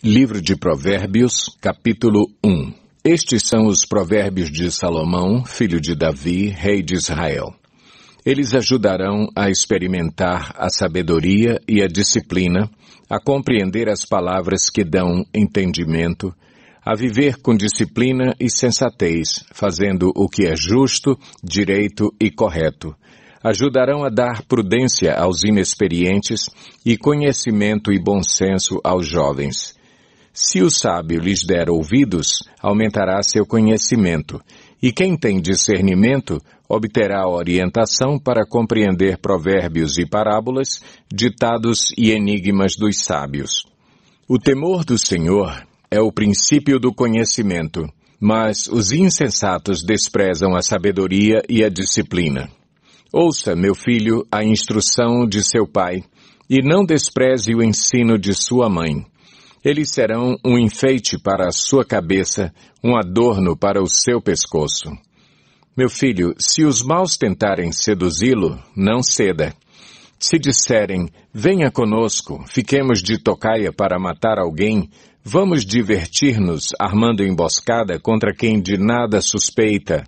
Livro de Provérbios, capítulo 1. Estes são os provérbios de Salomão, filho de Davi, rei de Israel. Eles ajudarão a experimentar a sabedoria e a disciplina, a compreender as palavras que dão entendimento, a viver com disciplina e sensatez, fazendo o que é justo, direito e correto. Ajudarão a dar prudência aos inexperientes e conhecimento e bom senso aos jovens. Se o sábio lhes der ouvidos, aumentará seu conhecimento, e quem tem discernimento obterá orientação para compreender provérbios e parábolas, ditados e enigmas dos sábios. O temor do Senhor é o princípio do conhecimento, mas os insensatos desprezam a sabedoria e a disciplina. Ouça, meu filho, a instrução de seu pai, e não despreze o ensino de sua mãe. Eles serão um enfeite para a sua cabeça, um adorno para o seu pescoço. Meu filho, se os maus tentarem seduzi-lo, não ceda. Se disserem, venha conosco, fiquemos de tocaia para matar alguém, vamos divertir-nos armando emboscada contra quem de nada suspeita.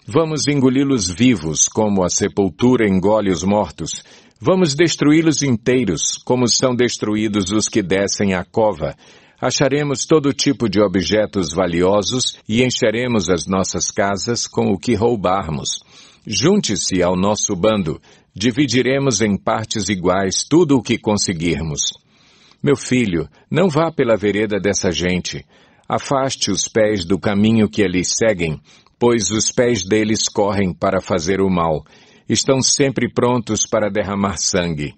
Vamos engoli-los vivos, como a sepultura engole os mortos. Vamos destruí-los inteiros, como são destruídos os que descem à cova. Acharemos todo tipo de objetos valiosos e encheremos as nossas casas com o que roubarmos. Junte-se ao nosso bando, dividiremos em partes iguais tudo o que conseguirmos. Meu filho, não vá pela vereda dessa gente. Afaste os pés do caminho que eles seguem, pois os pés deles correm para fazer o mal. Estão sempre prontos para derramar sangue.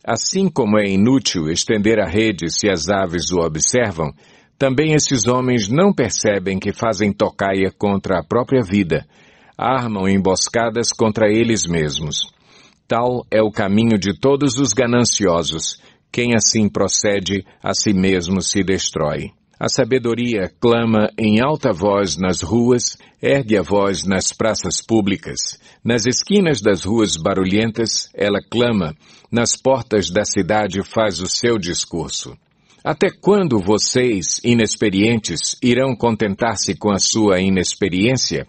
Assim como é inútil estender a rede se as aves o observam, também esses homens não percebem que fazem tocaia contra a própria vida, armam emboscadas contra eles mesmos. Tal é o caminho de todos os gananciosos. Quem assim procede, a si mesmo se destrói. A sabedoria clama em alta voz nas ruas, ergue a voz nas praças públicas. Nas esquinas das ruas barulhentas, ela clama, nas portas da cidade faz o seu discurso. Até quando vocês, inexperientes, irão contentar-se com a sua inexperiência?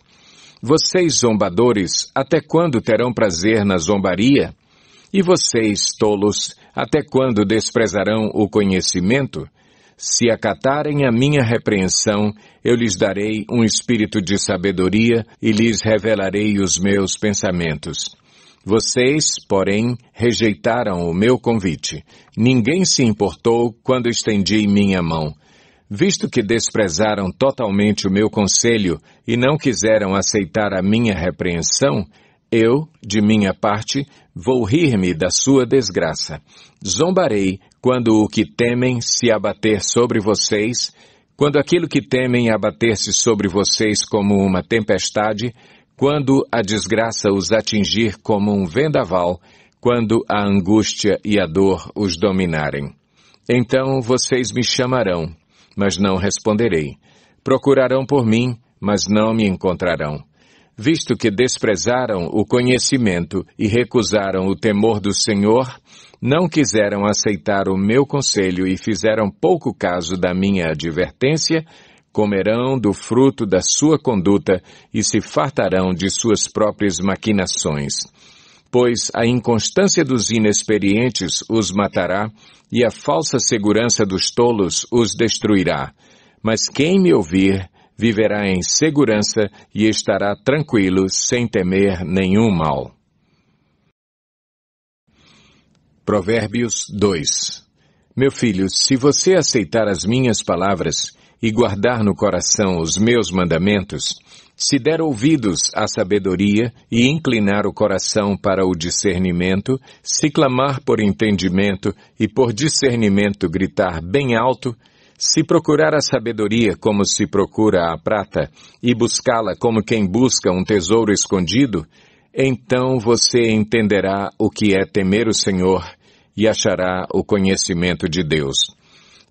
Vocês, zombadores, até quando terão prazer na zombaria? E vocês, tolos, até quando desprezarão o conhecimento? Se acatarem a minha repreensão, eu lhes darei um espírito de sabedoria e lhes revelarei os meus pensamentos. Vocês, porém, rejeitaram o meu convite. Ninguém se importou quando estendi minha mão. Visto que desprezaram totalmente o meu conselho e não quiseram aceitar a minha repreensão, eu, de minha parte, vou rir-me da sua desgraça. Zombarei quando o que temem se abater sobre vocês, quando aquilo que temem abater-se sobre vocês como uma tempestade, quando a desgraça os atingir como um vendaval, quando a angústia e a dor os dominarem. Então vocês me chamarão, mas não responderei. Procurarão por mim, mas não me encontrarão. Visto que desprezaram o conhecimento e recusaram o temor do Senhor, não quiseram aceitar o meu conselho e fizeram pouco caso da minha advertência, comerão do fruto da sua conduta e se fartarão de suas próprias maquinações. Pois a inconstância dos inexperientes os matará e a falsa segurança dos tolos os destruirá. Mas quem me ouvir, viverá em segurança e estará tranquilo, sem temer nenhum mal. Provérbios 2. Meu filho, se você aceitar as minhas palavras e guardar no coração os meus mandamentos, se der ouvidos à sabedoria e inclinar o coração para o discernimento, se clamar por entendimento e por discernimento gritar bem alto, se procurar a sabedoria como se procura a prata e buscá-la como quem busca um tesouro escondido, então você entenderá o que é temer o Senhor e achará o conhecimento de Deus.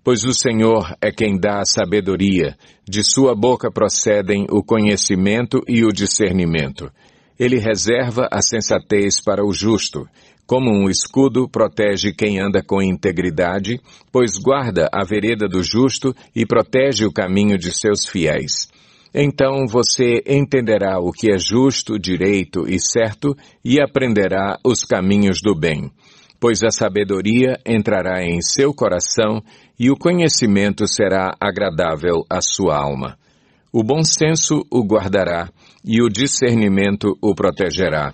Pois o Senhor é quem dá a sabedoria, de sua boca procedem o conhecimento e o discernimento. Ele reserva a sensatez para o justo, Como um escudo protege quem anda com integridade, pois guarda a vereda do justo e protege o caminho de seus fiéis. Então você entenderá o que é justo, direito e certo e aprenderá os caminhos do bem. Pois a sabedoria entrará em seu coração e o conhecimento será agradável à sua alma. O bom senso o guardará e o discernimento o protegerá.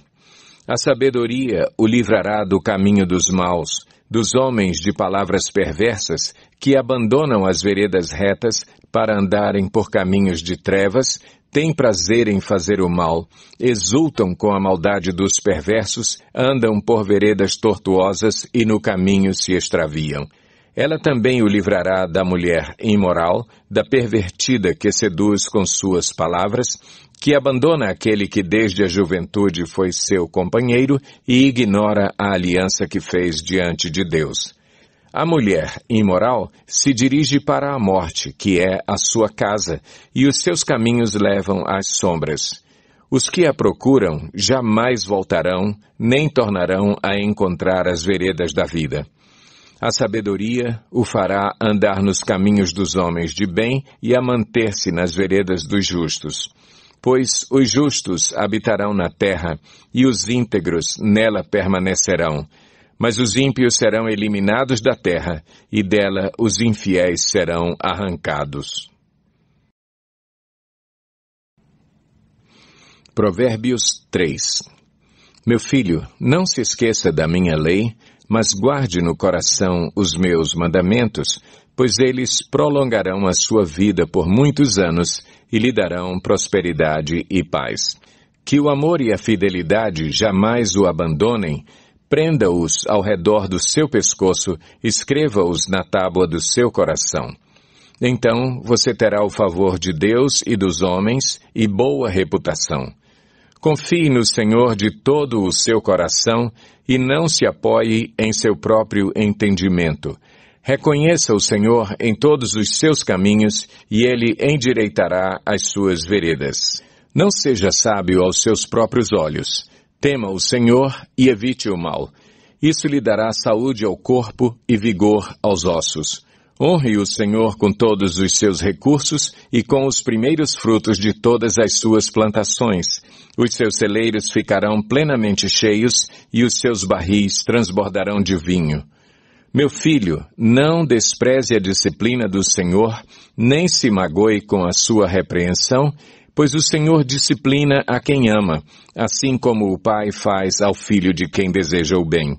A sabedoria o livrará do caminho dos maus, dos homens de palavras perversas que abandonam as veredas retas para andarem por caminhos de trevas, têm prazer em fazer o mal, exultam com a maldade dos perversos, andam por veredas tortuosas e no caminho se extraviam. Ela também o livrará da mulher imoral, da pervertida que seduz com suas palavras, que abandona aquele que desde a juventude foi seu companheiro e ignora a aliança que fez diante de Deus. A mulher imoral se dirige para a morte, que é a sua casa, e os seus caminhos levam às sombras. Os que a procuram jamais voltarão, nem tornarão a encontrar as veredas da vida. A sabedoria o fará andar nos caminhos dos homens de bem e a manter-se nas veredas dos justos. Pois os justos habitarão na terra e os íntegros nela permanecerão. Mas os ímpios serão eliminados da terra e dela os infiéis serão arrancados. Provérbios 3. Meu filho, não se esqueça da minha lei, mas guarde no coração os meus mandamentos, pois eles prolongarão a sua vida por muitos anos e lhe darão prosperidade e paz. Que o amor e a fidelidade jamais o abandonem, prenda-os ao redor do seu pescoço, escreva-os na tábua do seu coração. Então você terá o favor de Deus e dos homens e boa reputação. Confie no Senhor de todo o seu coração e não se apoie em seu próprio entendimento. Reconheça o Senhor em todos os seus caminhos e Ele endireitará as suas veredas. Não seja sábio aos seus próprios olhos. Tema o Senhor e evite o mal. Isso lhe dará saúde ao corpo e vigor aos ossos. Honre o Senhor com todos os seus recursos e com os primeiros frutos de todas as suas plantações. Os seus celeiros ficarão plenamente cheios e os seus barris transbordarão de vinho. Meu filho, não despreze a disciplina do Senhor, nem se magoe com a sua repreensão, pois o Senhor disciplina a quem ama, assim como o pai faz ao filho de quem deseja o bem.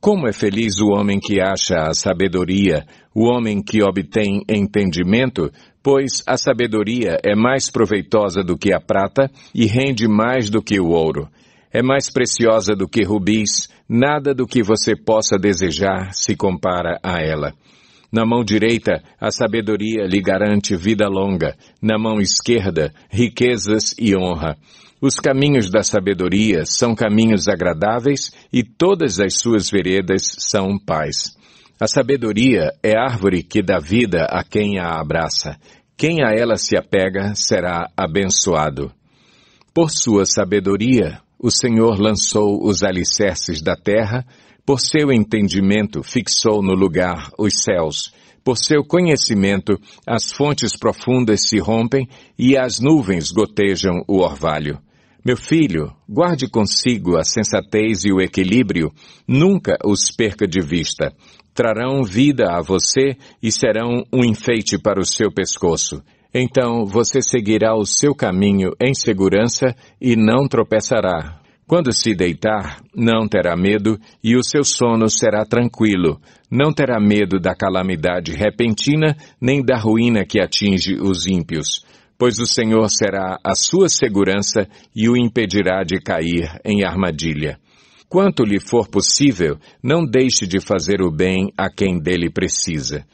Como é feliz o homem que acha a sabedoria, o homem que obtém entendimento, pois a sabedoria é mais proveitosa do que a prata e rende mais do que o ouro. É mais preciosa do que rubis, nada do que você possa desejar se compara a ela. Na mão direita, a sabedoria lhe garante vida longa, na mão esquerda, riquezas e honra. Os caminhos da sabedoria são caminhos agradáveis e todas as suas veredas são paz. A sabedoria é árvore que dá vida a quem a abraça. Quem a ela se apega será abençoado. Por sua sabedoria, o Senhor lançou os alicerces da terra, por seu entendimento fixou no lugar os céus. Por seu conhecimento, as fontes profundas se rompem e as nuvens gotejam o orvalho. Meu filho, guarde consigo a sensatez e o equilíbrio, nunca os perca de vista. Trarão vida a você e serão um enfeite para o seu pescoço. Então você seguirá o seu caminho em segurança e não tropeçará. Quando se deitar, não terá medo e o seu sono será tranquilo. Não terá medo da calamidade repentina nem da ruína que atinge os ímpios. Pois o Senhor será a sua segurança e o impedirá de cair em armadilha. Quanto lhe for possível, não deixe de fazer o bem a quem dele precisa.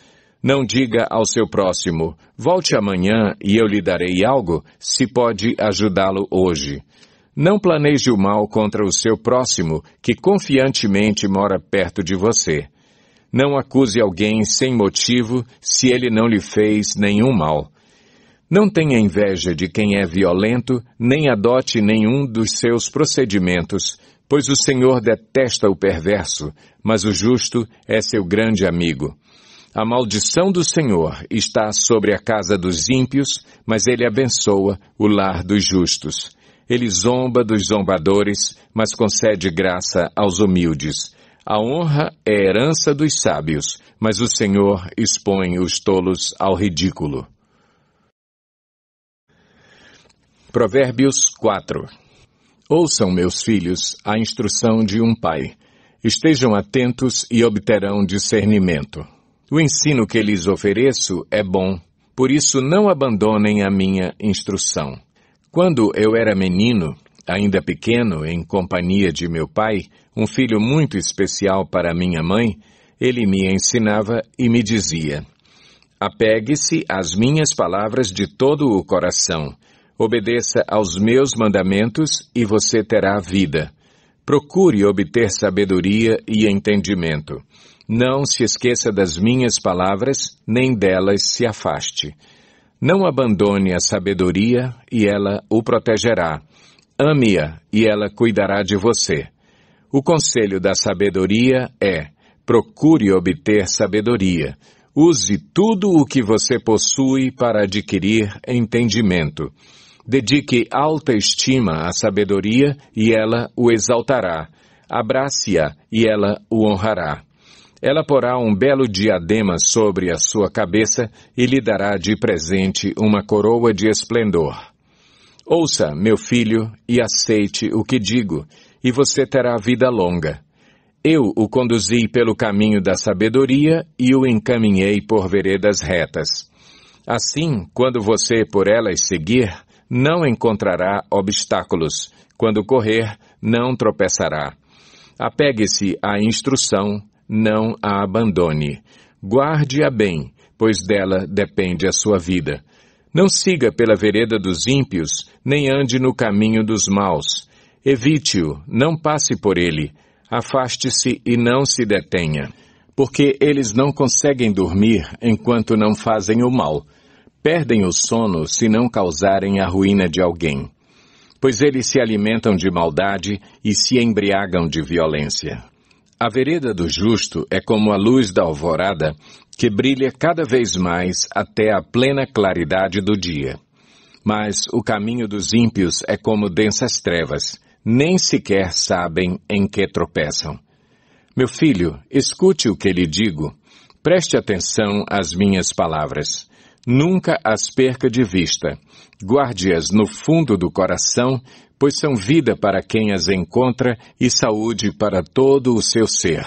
Não diga ao seu próximo, volte amanhã e eu lhe darei algo, se pode ajudá-lo hoje. Não planeje o mal contra o seu próximo, que confiantemente mora perto de você. Não acuse alguém sem motivo, se ele não lhe fez nenhum mal. Não tenha inveja de quem é violento, nem adote nenhum dos seus procedimentos, Pois o Senhor detesta o perverso, mas o justo é seu grande amigo. A maldição do Senhor está sobre a casa dos ímpios, mas ele abençoa o lar dos justos. Ele zomba dos zombadores, mas concede graça aos humildes. A honra é herança dos sábios, mas o Senhor expõe os tolos ao ridículo. Provérbios 4. Ouçam, meus filhos, a instrução de um pai. Estejam atentos e obterão discernimento. O ensino que lhes ofereço é bom, por isso não abandonem a minha instrução. Quando eu era menino, ainda pequeno, em companhia de meu pai, um filho muito especial para minha mãe, ele me ensinava e me dizia: apegue-se às minhas palavras de todo o coração. Obedeça aos meus mandamentos e você terá vida. Procure obter sabedoria e entendimento. Não se esqueça das minhas palavras, nem delas se afaste. Não abandone a sabedoria e ela o protegerá. Ame-a e ela cuidará de você. O conselho da sabedoria é: procure obter sabedoria. Use tudo o que você possui para adquirir entendimento. Dedique alta estima à sabedoria e ela o exaltará. Abrace-a e ela o honrará. Ela porá um belo diadema sobre a sua cabeça e lhe dará de presente uma coroa de esplendor. Ouça, meu filho, e aceite o que digo, e você terá vida longa. Eu o conduzi pelo caminho da sabedoria e o encaminhei por veredas retas. Assim, quando você por elas seguir, não encontrará obstáculos. Quando correr, não tropeçará. Apegue-se à instrução, não a abandone. Guarde-a bem, pois dela depende a sua vida. Não siga pela vereda dos ímpios, nem ande no caminho dos maus. Evite-o, não passe por ele. Afaste-se e não se detenha. Porque eles não conseguem dormir enquanto não fazem o mal. Perdem o sono se não causarem a ruína de alguém. Pois eles se alimentam de maldade e se embriagam de violência. A vereda do justo é como a luz da alvorada, que brilha cada vez mais até a plena claridade do dia. Mas o caminho dos ímpios é como densas trevas, nem sequer sabem em que tropeçam. Meu filho, escute o que lhe digo. Preste atenção às minhas palavras. Nunca as perca de vista. Guarde-as no fundo do coração, pois são vida para quem as encontra e saúde para todo o seu ser.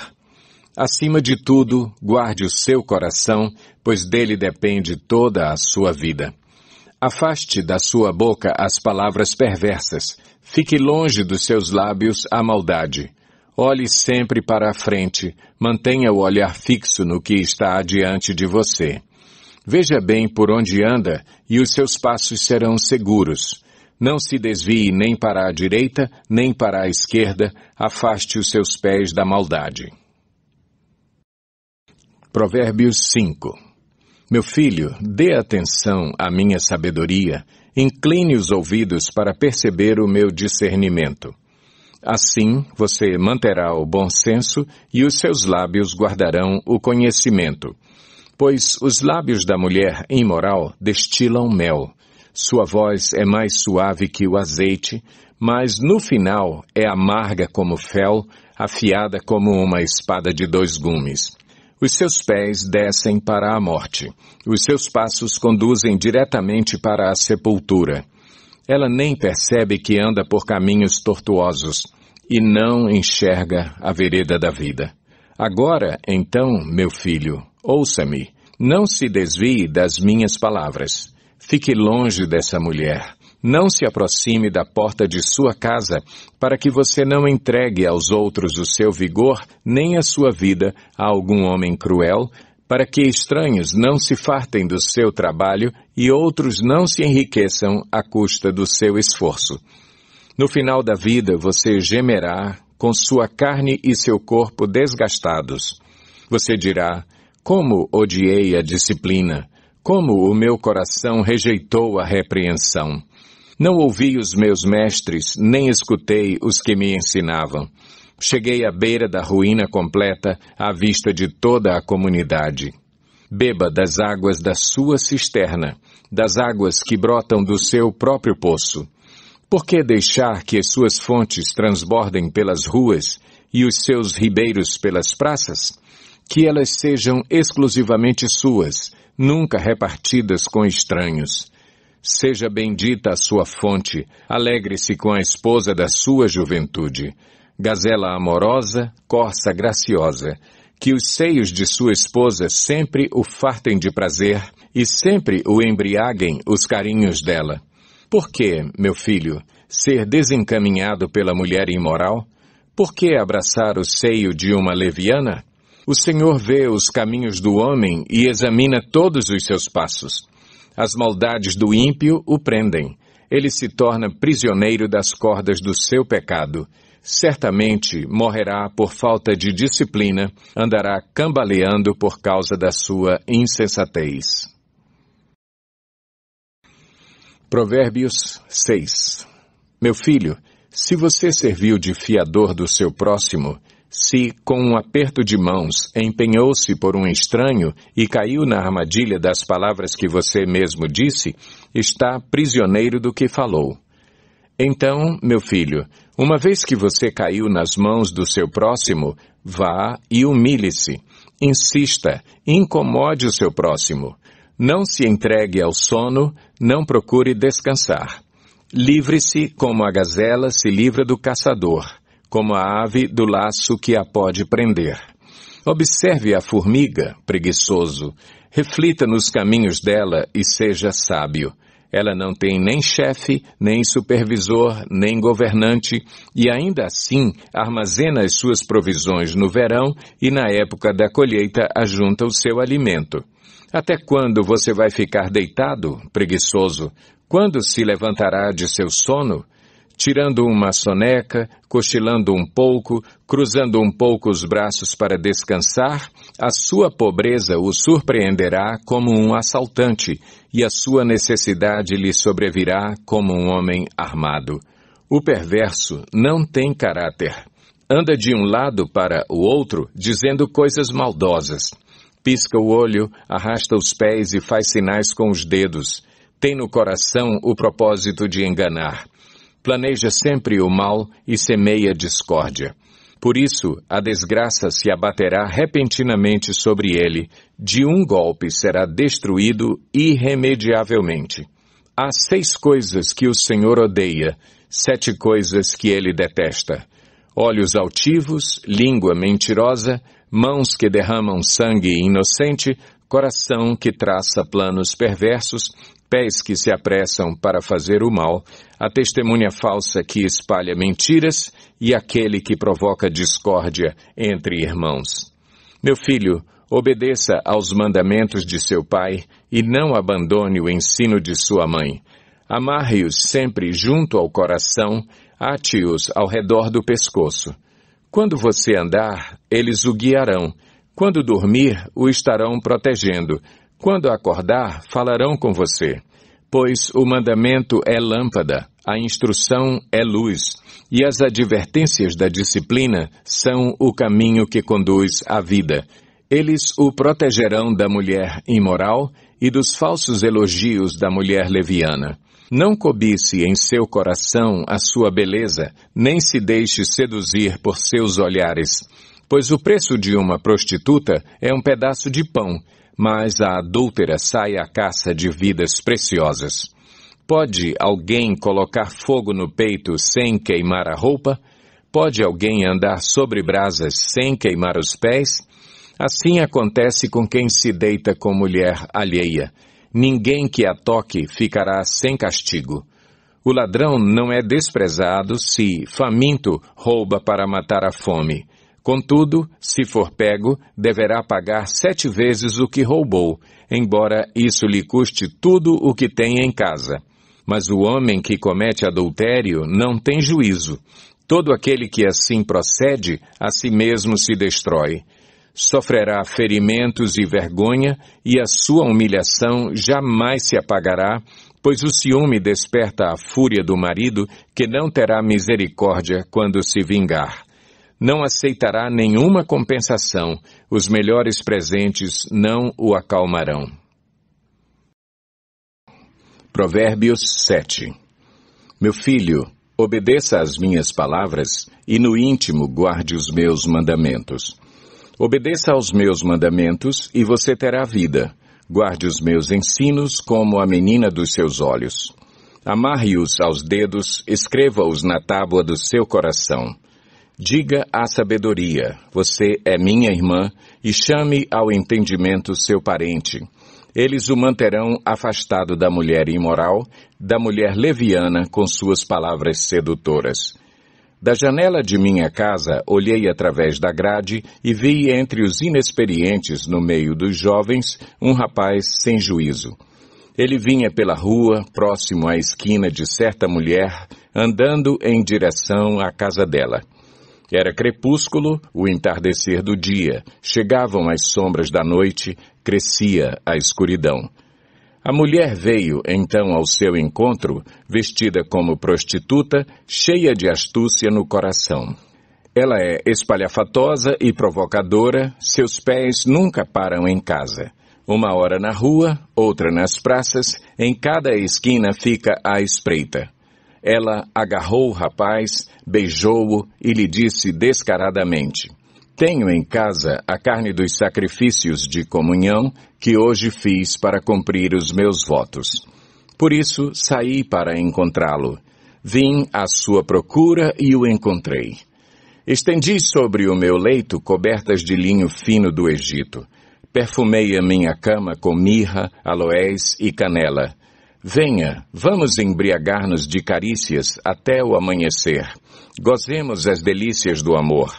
Acima de tudo, guarde o seu coração, pois dele depende toda a sua vida. Afaste da sua boca as palavras perversas. Fique longe dos seus lábios a maldade. Olhe sempre para a frente. Mantenha o olhar fixo no que está adiante de você. Veja bem por onde anda e os seus passos serão seguros. Não se desvie nem para a direita, nem para a esquerda. Afaste os seus pés da maldade. Provérbios 5. Meu filho, dê atenção à minha sabedoria, incline os ouvidos para perceber o meu discernimento. Assim, você manterá o bom senso e os seus lábios guardarão o conhecimento. Pois os lábios da mulher imoral destilam mel. Sua voz é mais suave que o azeite, mas no final é amarga como fel, afiada como uma espada de 2 gumes. Os seus pés descem para a morte. Os seus passos conduzem diretamente para a sepultura. Ela nem percebe que anda por caminhos tortuosos e não enxerga a vereda da vida. Agora, então, meu filho, ouça-me. Não se desvie das minhas palavras. Fique longe dessa mulher. Não se aproxime da porta de sua casa, para que você não entregue aos outros o seu vigor, nem a sua vida a algum homem cruel, para que estranhos não se fartem do seu trabalho e outros não se enriqueçam à custa do seu esforço. No final da vida você gemerá, com sua carne e seu corpo desgastados. Você dirá: como odiei a disciplina, como o meu coração rejeitou a repreensão. Não ouvi os meus mestres, nem escutei os que me ensinavam. Cheguei à beira da ruína completa, à vista de toda a comunidade. Beba das águas da sua cisterna, das águas que brotam do seu próprio poço. Por que deixar que as suas fontes transbordem pelas ruas e os seus ribeiros pelas praças? Que elas sejam exclusivamente suas, nunca repartidas com estranhos. Seja bendita a sua fonte, alegre-se com a esposa da sua juventude. Gazela amorosa, corça graciosa, que os seios de sua esposa sempre o fartem de prazer e sempre o embriaguem os carinhos dela. Por que, meu filho, ser desencaminhado pela mulher imoral? Por que abraçar o seio de uma leviana? O Senhor vê os caminhos do homem e examina todos os seus passos. As maldades do ímpio o prendem. Ele se torna prisioneiro das cordas do seu pecado. Certamente morrerá por falta de disciplina, andará cambaleando por causa da sua insensatez. Provérbios 6. Meu filho, se você serviu de fiador do seu próximo, se, com um aperto de mãos, empenhou-se por um estranho e caiu na armadilha das palavras que você mesmo disse, está prisioneiro do que falou. Então, meu filho, uma vez que você caiu nas mãos do seu próximo, vá e humilhe-se. Insista, incomode o seu próximo. Não se entregue ao sono, não procure descansar. Livre-se como a gazela se livra do caçador, como a ave do laço que a pode prender. Observe a formiga, preguiçoso. Reflita nos caminhos dela e seja sábio. Ela não tem nem chefe, nem supervisor, nem governante, e ainda assim armazena as suas provisões no verão e na época da colheita ajunta o seu alimento. Até quando você vai ficar deitado, preguiçoso? Quando se levantará de seu sono? Tirando uma soneca, cochilando um pouco, cruzando um pouco os braços para descansar, a sua pobreza o surpreenderá como um assaltante, e a sua necessidade lhe sobrevirá como um homem armado. O perverso não tem caráter. Anda de um lado para o outro, dizendo coisas maldosas. Pisca o olho, arrasta os pés e faz sinais com os dedos. Tem no coração o propósito de enganar. Planeja sempre o mal e semeia discórdia. Por isso, a desgraça se abaterá repentinamente sobre ele. De um golpe será destruído irremediavelmente. Há 6 coisas que o Senhor odeia, 7 coisas que ele detesta. Olhos altivos, língua mentirosa, mãos que derramam sangue inocente, coração que traça planos perversos, pés que se apressam para fazer o mal, a testemunha falsa que espalha mentiras e aquele que provoca discórdia entre irmãos. Meu filho, obedeça aos mandamentos de seu pai e não abandone o ensino de sua mãe. Amarre-os sempre junto ao coração, ate-os ao redor do pescoço. Quando você andar, eles o guiarão. Quando dormir, o estarão protegendo. Quando acordar, falarão com você. Pois o mandamento é lâmpada, a instrução é luz, e as advertências da disciplina são o caminho que conduz à vida. Eles o protegerão da mulher imoral e dos falsos elogios da mulher leviana. Não cobice em seu coração a sua beleza, nem se deixe seduzir por seus olhares, pois o preço de uma prostituta é um pedaço de pão, mas a adúltera sai à caça de vidas preciosas. Pode alguém colocar fogo no peito sem queimar a roupa? Pode alguém andar sobre brasas sem queimar os pés? Assim acontece com quem se deita com mulher alheia. Ninguém que a toque ficará sem castigo. O ladrão não é desprezado se, faminto, rouba para matar a fome. Contudo, se for pego, deverá pagar 7 vezes o que roubou, embora isso lhe custe tudo o que tem em casa. Mas o homem que comete adultério não tem juízo. Todo aquele que assim procede, a si mesmo se destrói. Sofrerá ferimentos e vergonha, e a sua humilhação jamais se apagará, Pois o ciúme desperta a fúria do marido, que não terá misericórdia quando se vingar. Não aceitará nenhuma compensação, os melhores presentes não o acalmarão. Provérbios 7. Meu filho, obedeça às minhas palavras e no íntimo guarde os meus mandamentos. Obedeça aos meus mandamentos e você terá vida. Guarde os meus ensinos como a menina dos seus olhos. Amarre-os aos dedos, escreva-os na tábua do seu coração. Diga à sabedoria, você é minha irmã, e chame ao entendimento seu parente. Eles o manterão afastado da mulher imoral, da mulher leviana com suas palavras sedutoras. Da janela de minha casa olhei através da grade e vi entre os inexperientes no meio dos jovens um rapaz sem juízo. Ele vinha pela rua, próximo à esquina de certa mulher, andando em direção à casa dela. Era crepúsculo, o entardecer do dia, chegavam as sombras da noite, crescia a escuridão. A mulher veio, então, ao seu encontro, vestida como prostituta, cheia de astúcia no coração. Ela é espalhafatosa e provocadora, seus pés nunca param em casa. Uma hora na rua, outra nas praças, em cada esquina fica à espreita. Ela agarrou o rapaz, beijou-o e lhe disse descaradamente: tenho em casa a carne dos sacrifícios de comunhão que hoje fiz para cumprir os meus votos. Por isso saí para encontrá-lo. Vim à sua procura e o encontrei. Estendi sobre o meu leito cobertas de linho fino do Egito. Perfumei a minha cama com mirra, aloés e canela. Venha, vamos embriagar-nos de carícias até o amanhecer. Gozemos as delícias do amor.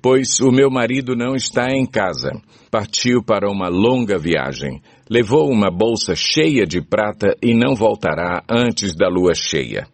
Pois o meu marido não está em casa. Partiu para uma longa viagem. Levou uma bolsa cheia de prata e não voltará antes da lua cheia.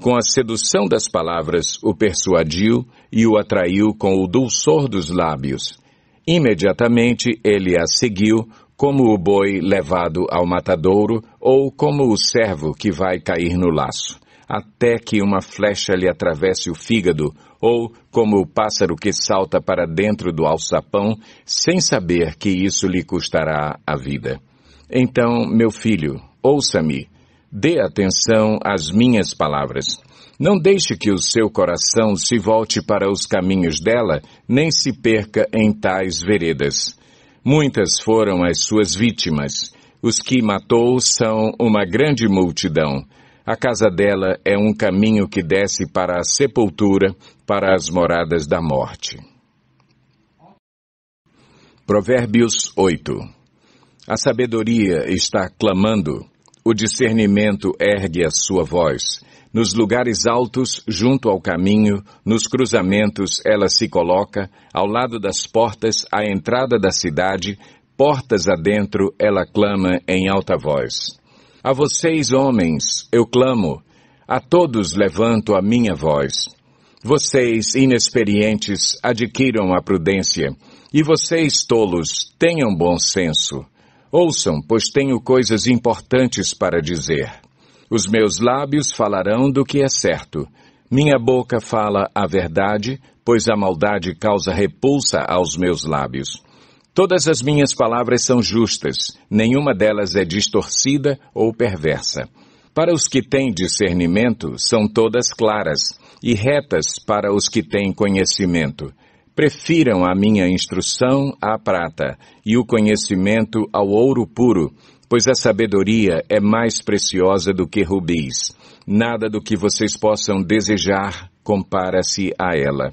Com a sedução das palavras, o persuadiu e o atraiu com o dulçor dos lábios. Imediatamente ele a seguiu, como o boi levado ao matadouro ou como o servo que vai cair no laço, até que uma flecha lhe atravesse o fígado, ou como o pássaro que salta para dentro do alçapão, sem saber que isso lhe custará a vida. Então, meu filho, ouça-me, dê atenção às minhas palavras. Não deixe que o seu coração se volte para os caminhos dela, nem se perca em tais veredas. Muitas foram as suas vítimas. Os que matou são uma grande multidão. A casa dela é um caminho que desce para a sepultura, para as moradas da morte. Provérbios 8. A sabedoria está clamando, o discernimento ergue a sua voz. Nos lugares altos, junto ao caminho, nos cruzamentos ela se coloca, ao lado das portas, à entrada da cidade, portas adentro ela clama em alta voz. A vocês, homens, eu clamo, a todos levanto a minha voz. Vocês, inexperientes, adquiram a prudência, e vocês, tolos, tenham bom senso. Ouçam, pois tenho coisas importantes para dizer. Os meus lábios falarão do que é certo. Minha boca fala a verdade, pois a maldade causa repulsa aos meus lábios. Todas as minhas palavras são justas, nenhuma delas é distorcida ou perversa. Para os que têm discernimento, são todas claras, e retas para os que têm conhecimento. Prefiram a minha instrução à prata, e o conhecimento ao ouro puro, pois a sabedoria é mais preciosa do que rubis. Nada do que vocês possam desejar compara-se a ela.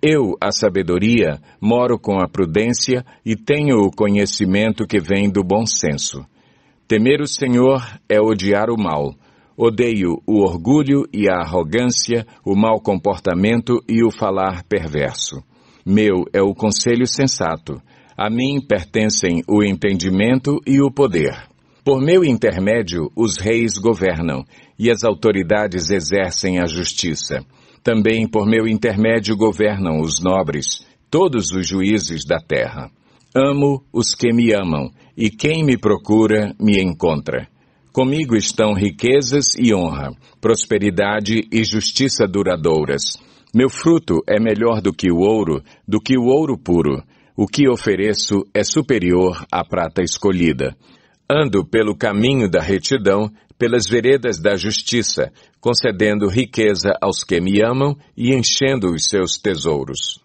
Eu, a sabedoria, moro com a prudência e tenho o conhecimento que vem do bom senso. Temer o Senhor é odiar o mal. Odeio o orgulho e a arrogância, o mau comportamento e o falar perverso. Meu é o conselho sensato. A mim pertencem o entendimento e o poder. Por meu intermédio, os reis governam, e as autoridades exercem a justiça. Também por meu intermédio governam os nobres, todos os juízes da terra. Amo os que me amam, e quem me procura me encontra. Comigo estão riquezas e honra, prosperidade e justiça duradouras. Meu fruto é melhor do que o ouro puro. O que ofereço é superior à prata escolhida. Ando pelo caminho da retidão, pelas veredas da justiça, concedendo riqueza aos que me amam e enchendo os seus tesouros.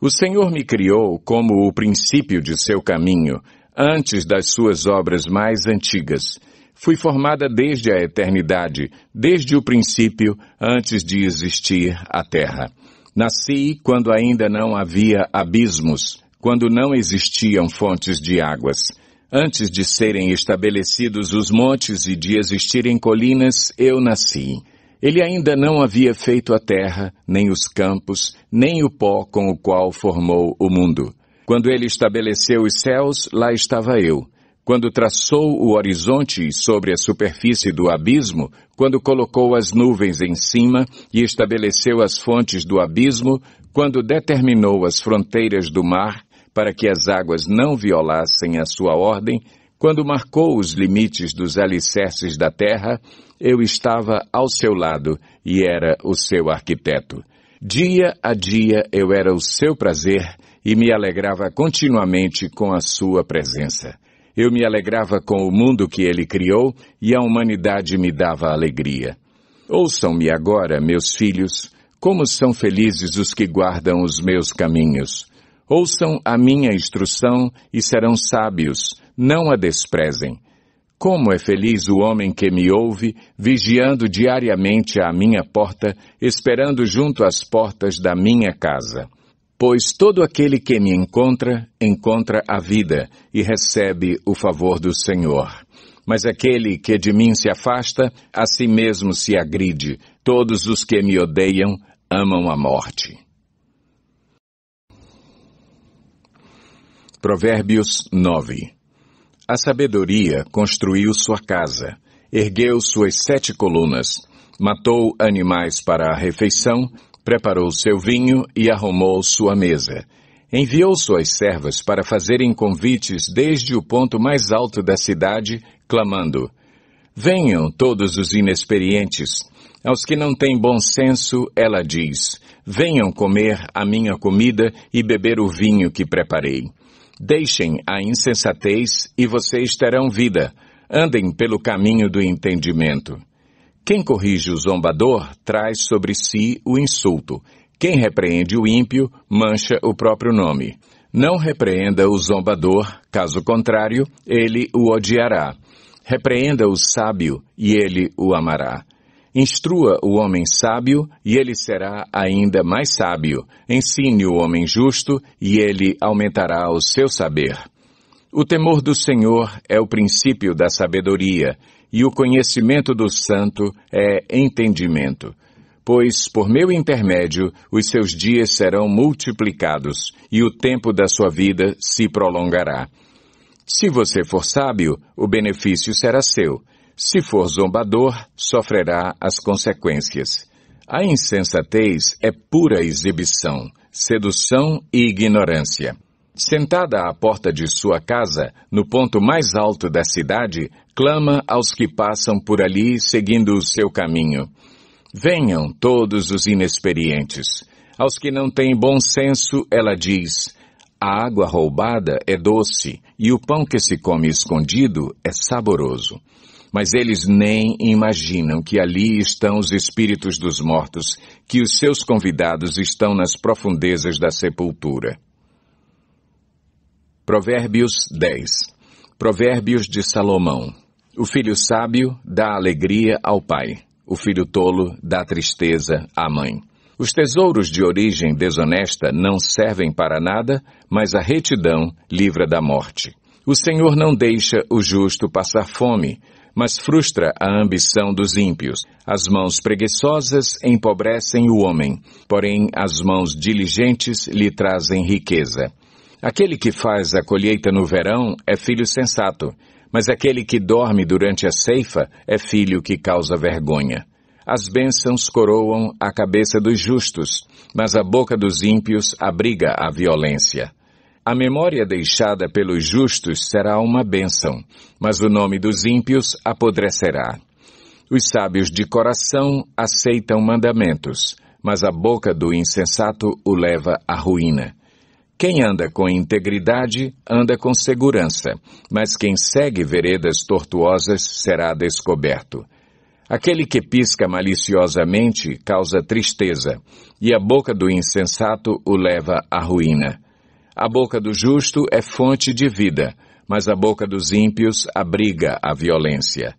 O Senhor me criou como o princípio de seu caminho, antes das suas obras mais antigas. Fui formada desde a eternidade, desde o princípio, antes de existir a terra. Nasci quando ainda não havia abismos, quando não existiam fontes de águas. Antes de serem estabelecidos os montes e de existirem colinas, eu nasci. Ele ainda não havia feito a terra, nem os campos, nem o pó com o qual formou o mundo. Quando ele estabeleceu os céus, lá estava eu. Quando traçou o horizonte sobre a superfície do abismo, quando colocou as nuvens em cima e estabeleceu as fontes do abismo, quando determinou as fronteiras do mar para que as águas não violassem a sua ordem, quando marcou os limites dos alicerces da terra, eu estava ao seu lado e era o seu arquiteto. Dia a dia eu era o seu prazer e me alegrava continuamente com a sua presença. Eu me alegrava com o mundo que ele criou e a humanidade me dava alegria. Ouçam-me agora, meus filhos, como são felizes os que guardam os meus caminhos. Ouçam a minha instrução e serão sábios, não a desprezem. Como é feliz o homem que me ouve, vigiando diariamente à minha porta, esperando junto às portas da minha casa. Pois todo aquele que me encontra, encontra a vida e recebe o favor do Senhor. Mas aquele que de mim se afasta, a si mesmo se agride. Todos os que me odeiam amam a morte. Provérbios 9. A sabedoria construiu sua casa, ergueu suas 7 colunas, matou animais para a refeição, preparou seu vinho e arrumou sua mesa. Enviou suas servas para fazerem convites desde o ponto mais alto da cidade, clamando: venham todos os inexperientes. Aos que não têm bom senso, ela diz: venham comer a minha comida e beber o vinho que preparei. Deixem a insensatez e vocês terão vida. Andem pelo caminho do entendimento. Quem corrige o zombador traz sobre si o insulto. Quem repreende o ímpio mancha o próprio nome. Não repreenda o zombador, caso contrário, ele o odiará. Repreenda o sábio e ele o amará. Instrua o homem sábio e ele será ainda mais sábio. Ensine o homem justo e ele aumentará o seu saber. O temor do Senhor é o princípio da sabedoria, e o conhecimento do santo é entendimento. Pois, por meu intermédio, os seus dias serão multiplicados, e o tempo da sua vida se prolongará. Se você for sábio, o benefício será seu. Se for zombador, sofrerá as consequências. A insensatez é pura exibição, sedução e ignorância. Sentada à porta de sua casa, no ponto mais alto da cidade, clama aos que passam por ali seguindo o seu caminho. Venham todos os inexperientes. Aos que não têm bom senso, ela diz: a água roubada é doce e o pão que se come escondido é saboroso. Mas eles nem imaginam que ali estão os espíritos dos mortos, que os seus convidados estão nas profundezas da sepultura. Provérbios 10. Provérbios de Salomão. O filho sábio dá alegria ao pai. O filho tolo dá tristeza à mãe. Os tesouros de origem desonesta não servem para nada, mas a retidão livra da morte. O Senhor não deixa o justo passar fome, mas frustra a ambição dos ímpios. As mãos preguiçosas empobrecem o homem, porém as mãos diligentes lhe trazem riqueza. Aquele que faz a colheita no verão é filho sensato, mas aquele que dorme durante a ceifa é filho que causa vergonha. As bênçãos coroam a cabeça dos justos, mas a boca dos ímpios abriga a violência. A memória deixada pelos justos será uma bênção, mas o nome dos ímpios apodrecerá. Os sábios de coração aceitam mandamentos, mas a boca do insensato o leva à ruína. Quem anda com integridade, anda com segurança, mas quem segue veredas tortuosas será descoberto. Aquele que pisca maliciosamente causa tristeza, e a boca do insensato o leva à ruína. A boca do justo é fonte de vida, mas a boca dos ímpios abriga a violência.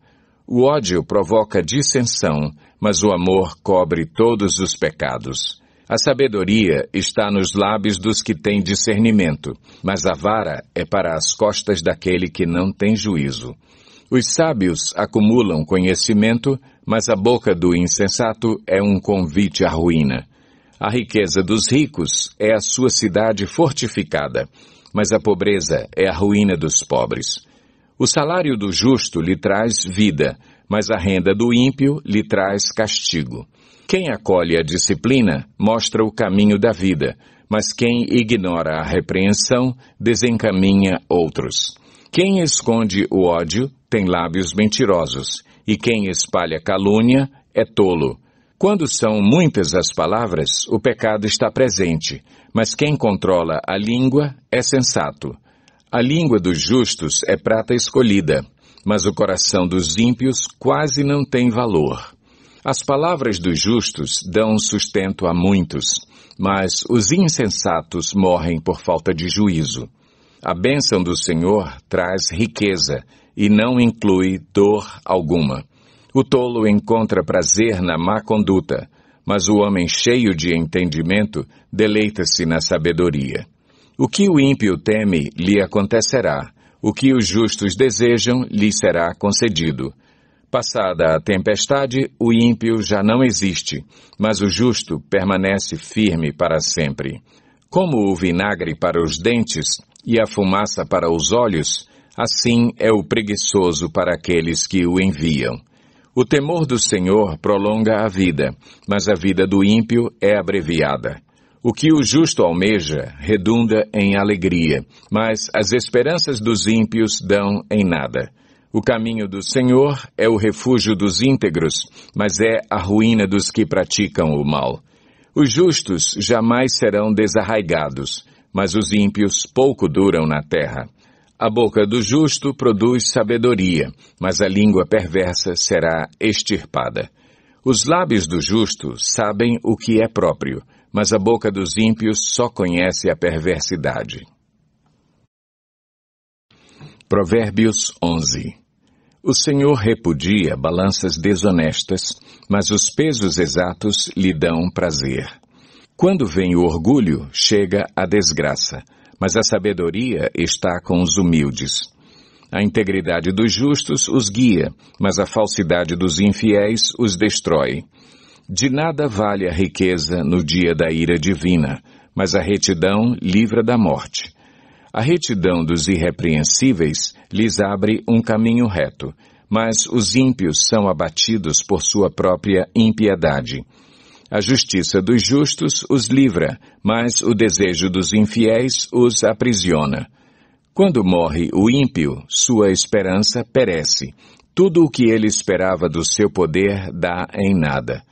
O ódio provoca dissensão, mas o amor cobre todos os pecados. A sabedoria está nos lábios dos que têm discernimento, mas a vara é para as costas daquele que não tem juízo. Os sábios acumulam conhecimento, mas a boca do insensato é um convite à ruína. A riqueza dos ricos é a sua cidade fortificada, mas a pobreza é a ruína dos pobres. O salário do justo lhe traz vida, mas a renda do ímpio lhe traz castigo. Quem acolhe a disciplina mostra o caminho da vida, mas quem ignora a repreensão desencaminha outros. Quem esconde o ódio tem lábios mentirosos, e quem espalha calúnia é tolo. Quando são muitas as palavras, o pecado está presente, mas quem controla a língua é sensato. A língua dos justos é prata escolhida, mas o coração dos ímpios quase não tem valor. As palavras dos justos dão sustento a muitos, mas os insensatos morrem por falta de juízo. A bênção do Senhor traz riqueza e não inclui dor alguma. O tolo encontra prazer na má conduta, mas o homem cheio de entendimento deleita-se na sabedoria. O que o ímpio teme lhe acontecerá, o que os justos desejam lhe será concedido. Passada a tempestade, o ímpio já não existe, mas o justo permanece firme para sempre. Como o vinagre para os dentes e a fumaça para os olhos, assim é o preguiçoso para aqueles que o enviam. O temor do Senhor prolonga a vida, mas a vida do ímpio é abreviada. O que o justo almeja redunda em alegria, mas as esperanças dos ímpios dão em nada. O caminho do Senhor é o refúgio dos íntegros, mas é a ruína dos que praticam o mal. Os justos jamais serão desarraigados, mas os ímpios pouco duram na terra. A boca do justo produz sabedoria, mas a língua perversa será extirpada. Os lábios do justo sabem o que é próprio, mas a boca dos ímpios só conhece a perversidade. Provérbios 11. O Senhor repudia balanças desonestas, mas os pesos exatos lhe dão prazer. Quando vem o orgulho, chega a desgraça, mas a sabedoria está com os humildes. A integridade dos justos os guia, mas a falsidade dos infiéis os destrói. De nada vale a riqueza no dia da ira divina, mas a retidão livra da morte. A retidão dos irrepreensíveis lhes abre um caminho reto, mas os ímpios são abatidos por sua própria impiedade. A justiça dos justos os livra, mas o desejo dos infiéis os aprisiona. Quando morre o ímpio, sua esperança perece. Tudo o que ele esperava do seu poder dá em nada.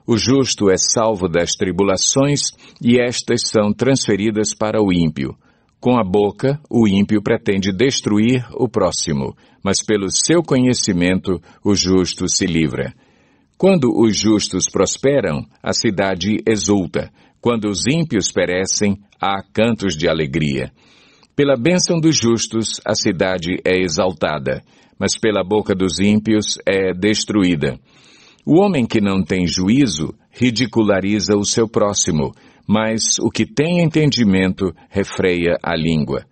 O justo é salvo das tribulações e estas são transferidas para o ímpio. Com a boca, o ímpio pretende destruir o próximo, mas pelo seu conhecimento o justo se livra. Quando os justos prosperam, a cidade exulta. Quando os ímpios perecem, há cantos de alegria. Pela bênção dos justos, a cidade é exaltada, mas pela boca dos ímpios é destruída. O homem que não tem juízo ridiculariza o seu próximo, mas o que tem entendimento refreia a língua.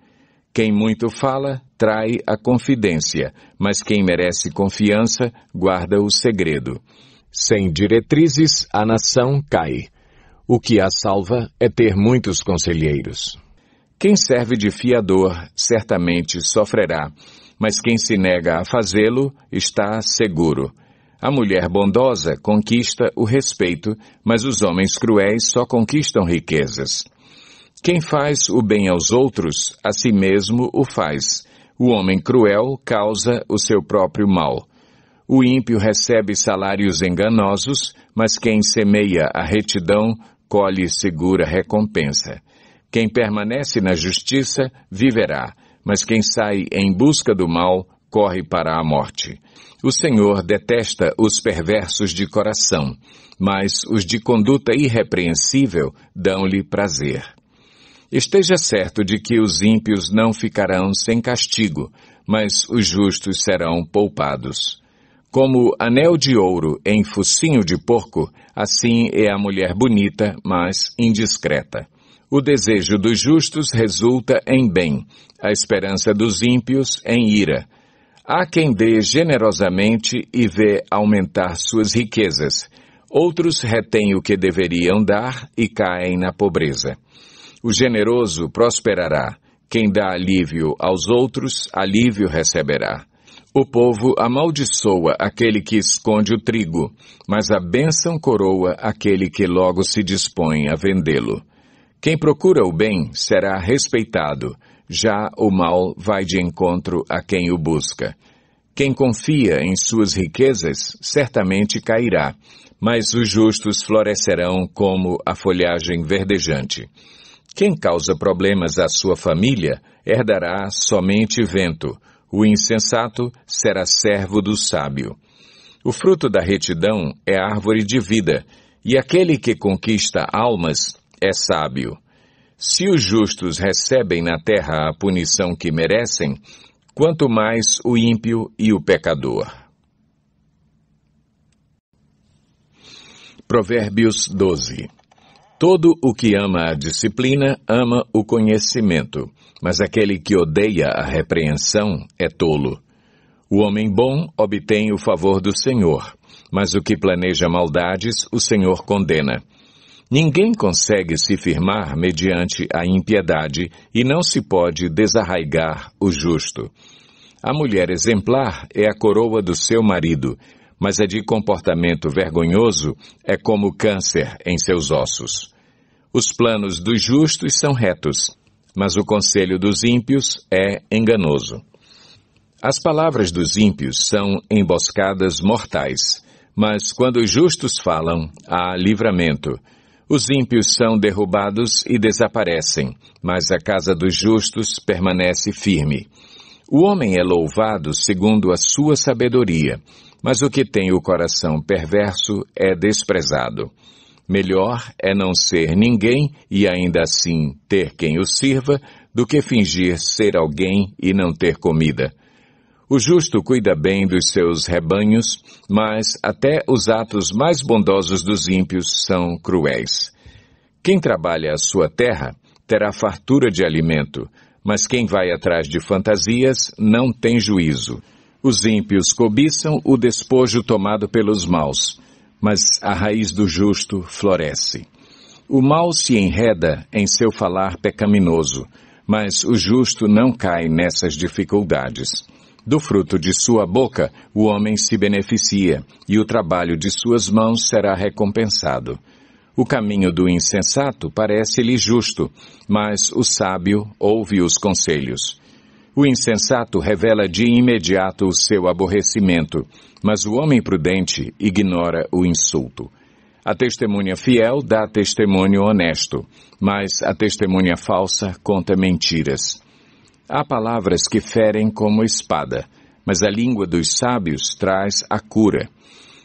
Quem muito fala, trai a confidência, mas quem merece confiança, guarda o segredo. Sem diretrizes, a nação cai. O que a salva é ter muitos conselheiros. Quem serve de fiador, certamente sofrerá, mas quem se nega a fazê-lo, está seguro. A mulher bondosa conquista o respeito, mas os homens cruéis só conquistam riquezas. Quem faz o bem aos outros, a si mesmo o faz. O homem cruel causa o seu próprio mal. O ímpio recebe salários enganosos, mas quem semeia a retidão colhe segura recompensa. Quem permanece na justiça viverá, mas quem sai em busca do mal corre para a morte. O Senhor detesta os perversos de coração, mas os de conduta irrepreensível dão-lhe prazer. Esteja certo de que os ímpios não ficarão sem castigo, mas os justos serão poupados. Como anel de ouro em focinho de porco, assim é a mulher bonita, mas indiscreta. O desejo dos justos resulta em bem, a esperança dos ímpios em ira. Há quem dê generosamente e vê aumentar suas riquezas. Outros retêm o que deveriam dar e caem na pobreza. O generoso prosperará. Quem dá alívio aos outros, alívio receberá. O povo amaldiçoa aquele que esconde o trigo, mas a bênção coroa aquele que logo se dispõe a vendê-lo. Quem procura o bem será respeitado, já o mal vai de encontro a quem o busca. Quem confia em suas riquezas certamente cairá, mas os justos florescerão como a folhagem verdejante. Quem causa problemas à sua família herdará somente vento. O insensato será servo do sábio. O fruto da retidão é árvore de vida, e aquele que conquista almas é sábio. Se os justos recebem na terra a punição que merecem, quanto mais o ímpio e o pecador. Provérbios 12. Todo o que ama a disciplina ama o conhecimento, mas aquele que odeia a repreensão é tolo. O homem bom obtém o favor do Senhor, mas o que planeja maldades o Senhor condena. Ninguém consegue se firmar mediante a impiedade e não se pode desarraigar o justo. A mulher exemplar é a coroa do seu marido, mas a de comportamento vergonhoso é como câncer em seus ossos. Os planos dos justos são retos, mas o conselho dos ímpios é enganoso. As palavras dos ímpios são emboscadas mortais, mas quando os justos falam, há livramento. Os ímpios são derrubados e desaparecem, mas a casa dos justos permanece firme. O homem é louvado segundo a sua sabedoria, mas o que tem o coração perverso é desprezado. Melhor é não ser ninguém e ainda assim ter quem o sirva, do que fingir ser alguém e não ter comida. O justo cuida bem dos seus rebanhos, mas até os atos mais bondosos dos ímpios são cruéis. Quem trabalha a sua terra terá fartura de alimento, mas quem vai atrás de fantasias não tem juízo. Os ímpios cobiçam o despojo tomado pelos maus, mas a raiz do justo floresce. O mal se enreda em seu falar pecaminoso, mas o justo não cai nessas dificuldades. Do fruto de sua boca o homem se beneficia, e o trabalho de suas mãos será recompensado. O caminho do insensato parece-lhe justo, mas o sábio ouve os conselhos. O insensato revela de imediato o seu aborrecimento, mas o homem prudente ignora o insulto. A testemunha fiel dá testemunho honesto, mas a testemunha falsa conta mentiras. Há palavras que ferem como espada, mas a língua dos sábios traz a cura.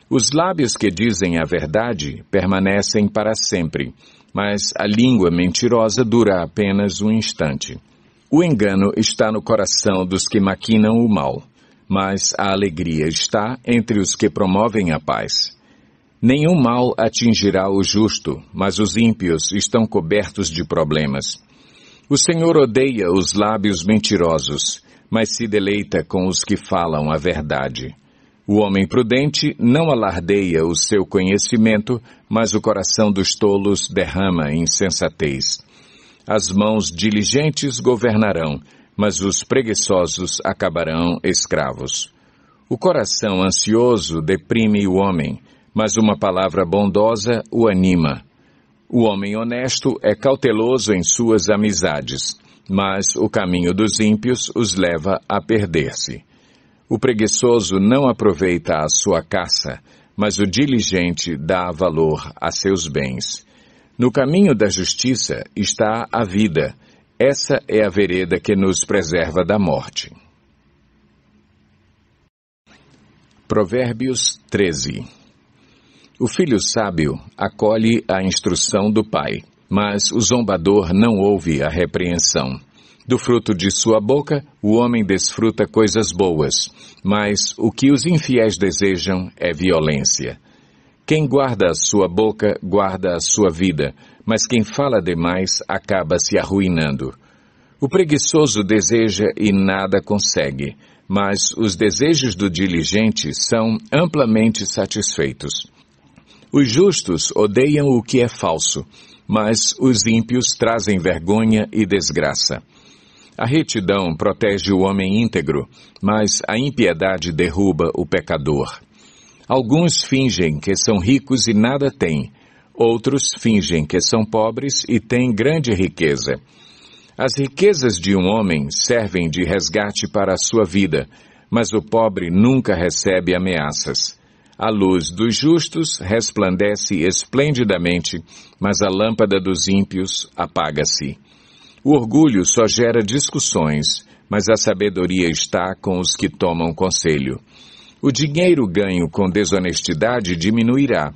Os lábios que dizem a verdade permanecem para sempre, mas a língua mentirosa dura apenas um instante. O engano está no coração dos que maquinam o mal, mas a alegria está entre os que promovem a paz. Nenhum mal atingirá o justo, mas os ímpios estão cobertos de problemas. O Senhor odeia os lábios mentirosos, mas se deleita com os que falam a verdade. O homem prudente não alardeia o seu conhecimento, mas o coração dos tolos derrama insensatez. As mãos diligentes governarão, mas os preguiçosos acabarão escravos. O coração ansioso deprime o homem, mas uma palavra bondosa o anima. O homem honesto é cauteloso em suas amizades, mas o caminho dos ímpios os leva a perder-se. O preguiçoso não aproveita a sua caça, mas o diligente dá valor a seus bens. No caminho da justiça está a vida. Essa é a vereda que nos preserva da morte. Provérbios 13. O filho sábio acolhe a instrução do pai, mas o zombador não ouve a repreensão. Do fruto de sua boca, o homem desfruta coisas boas, mas o que os infiéis desejam é violência. Quem guarda a sua boca, guarda a sua vida, mas quem fala demais acaba se arruinando. O preguiçoso deseja e nada consegue, mas os desejos do diligente são amplamente satisfeitos. Os justos odeiam o que é falso, mas os ímpios trazem vergonha e desgraça. A retidão protege o homem íntegro, mas a impiedade derruba o pecador. Alguns fingem que são ricos e nada têm. Outros fingem que são pobres e têm grande riqueza. As riquezas de um homem servem de resgate para a sua vida, mas o pobre nunca recebe ameaças. A luz dos justos resplandece esplendidamente, mas a lâmpada dos ímpios apaga-se. O orgulho só gera discussões, mas a sabedoria está com os que tomam conselho. O dinheiro ganho com desonestidade diminuirá,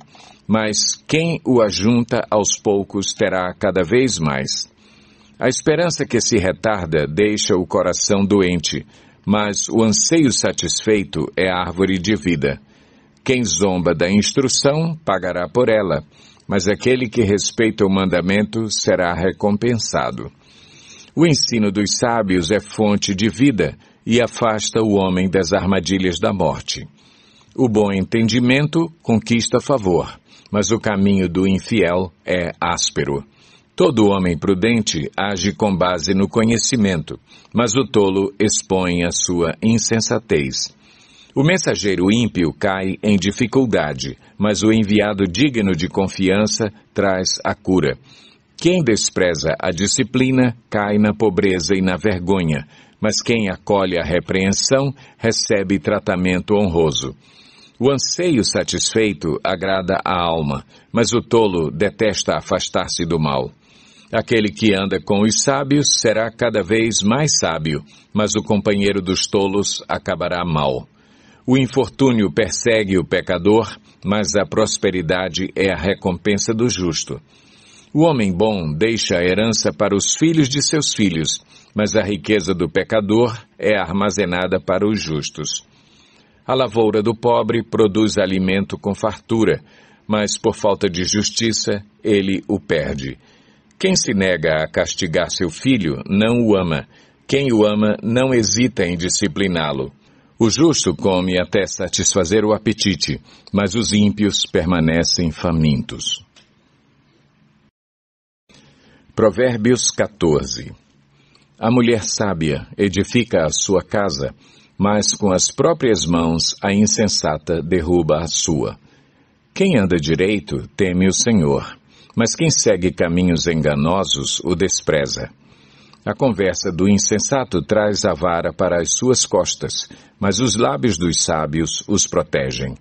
mas quem o ajunta aos poucos terá cada vez mais. A esperança que se retarda deixa o coração doente, mas o anseio satisfeito é árvore de vida. Quem zomba da instrução pagará por ela, mas aquele que respeita o mandamento será recompensado. O ensino dos sábios é fonte de vida e afasta o homem das armadilhas da morte. O bom entendimento conquista favor, mas o caminho do infiel é áspero. Todo homem prudente age com base no conhecimento, mas o tolo expõe a sua insensatez. O mensageiro ímpio cai em dificuldade, mas o enviado digno de confiança traz a cura. Quem despreza a disciplina cai na pobreza e na vergonha, mas quem acolhe a repreensão recebe tratamento honroso. O anseio satisfeito agrada a alma, mas o tolo detesta afastar-se do mal. Aquele que anda com os sábios será cada vez mais sábio, mas o companheiro dos tolos acabará mal. O infortúnio persegue o pecador, mas a prosperidade é a recompensa do justo. O homem bom deixa a herança para os filhos de seus filhos, mas a riqueza do pecador é armazenada para os justos. A lavoura do pobre produz alimento com fartura, mas por falta de justiça ele o perde. Quem se nega a castigar seu filho não o ama. Quem o ama não hesita em discipliná-lo. O justo come até satisfazer o apetite, mas os ímpios permanecem famintos. Provérbios 14. A mulher sábia edifica a sua casa, mas com as próprias mãos a insensata derruba a sua. Quem anda direito teme o Senhor, mas quem segue caminhos enganosos o despreza. A conversa do insensato traz a vara para as suas costas, mas os lábios dos sábios os protegem.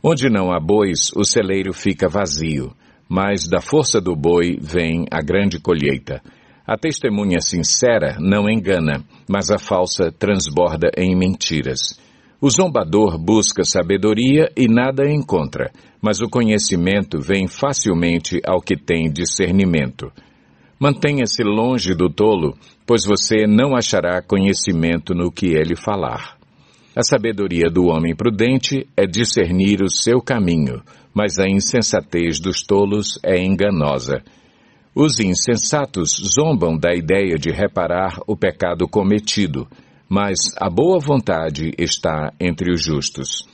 Onde não há bois, o celeiro fica vazio, mas da força do boi vem a grande colheita. A testemunha sincera não engana, mas a falsa transborda em mentiras. O zombador busca sabedoria e nada encontra, mas o conhecimento vem facilmente ao que tem discernimento. Mantenha-se longe do tolo, pois você não achará conhecimento no que ele falar. A sabedoria do homem prudente é discernir o seu caminho, mas a insensatez dos tolos é enganosa. Os insensatos zombam da ideia de reparar o pecado cometido, mas a boa vontade está entre os justos.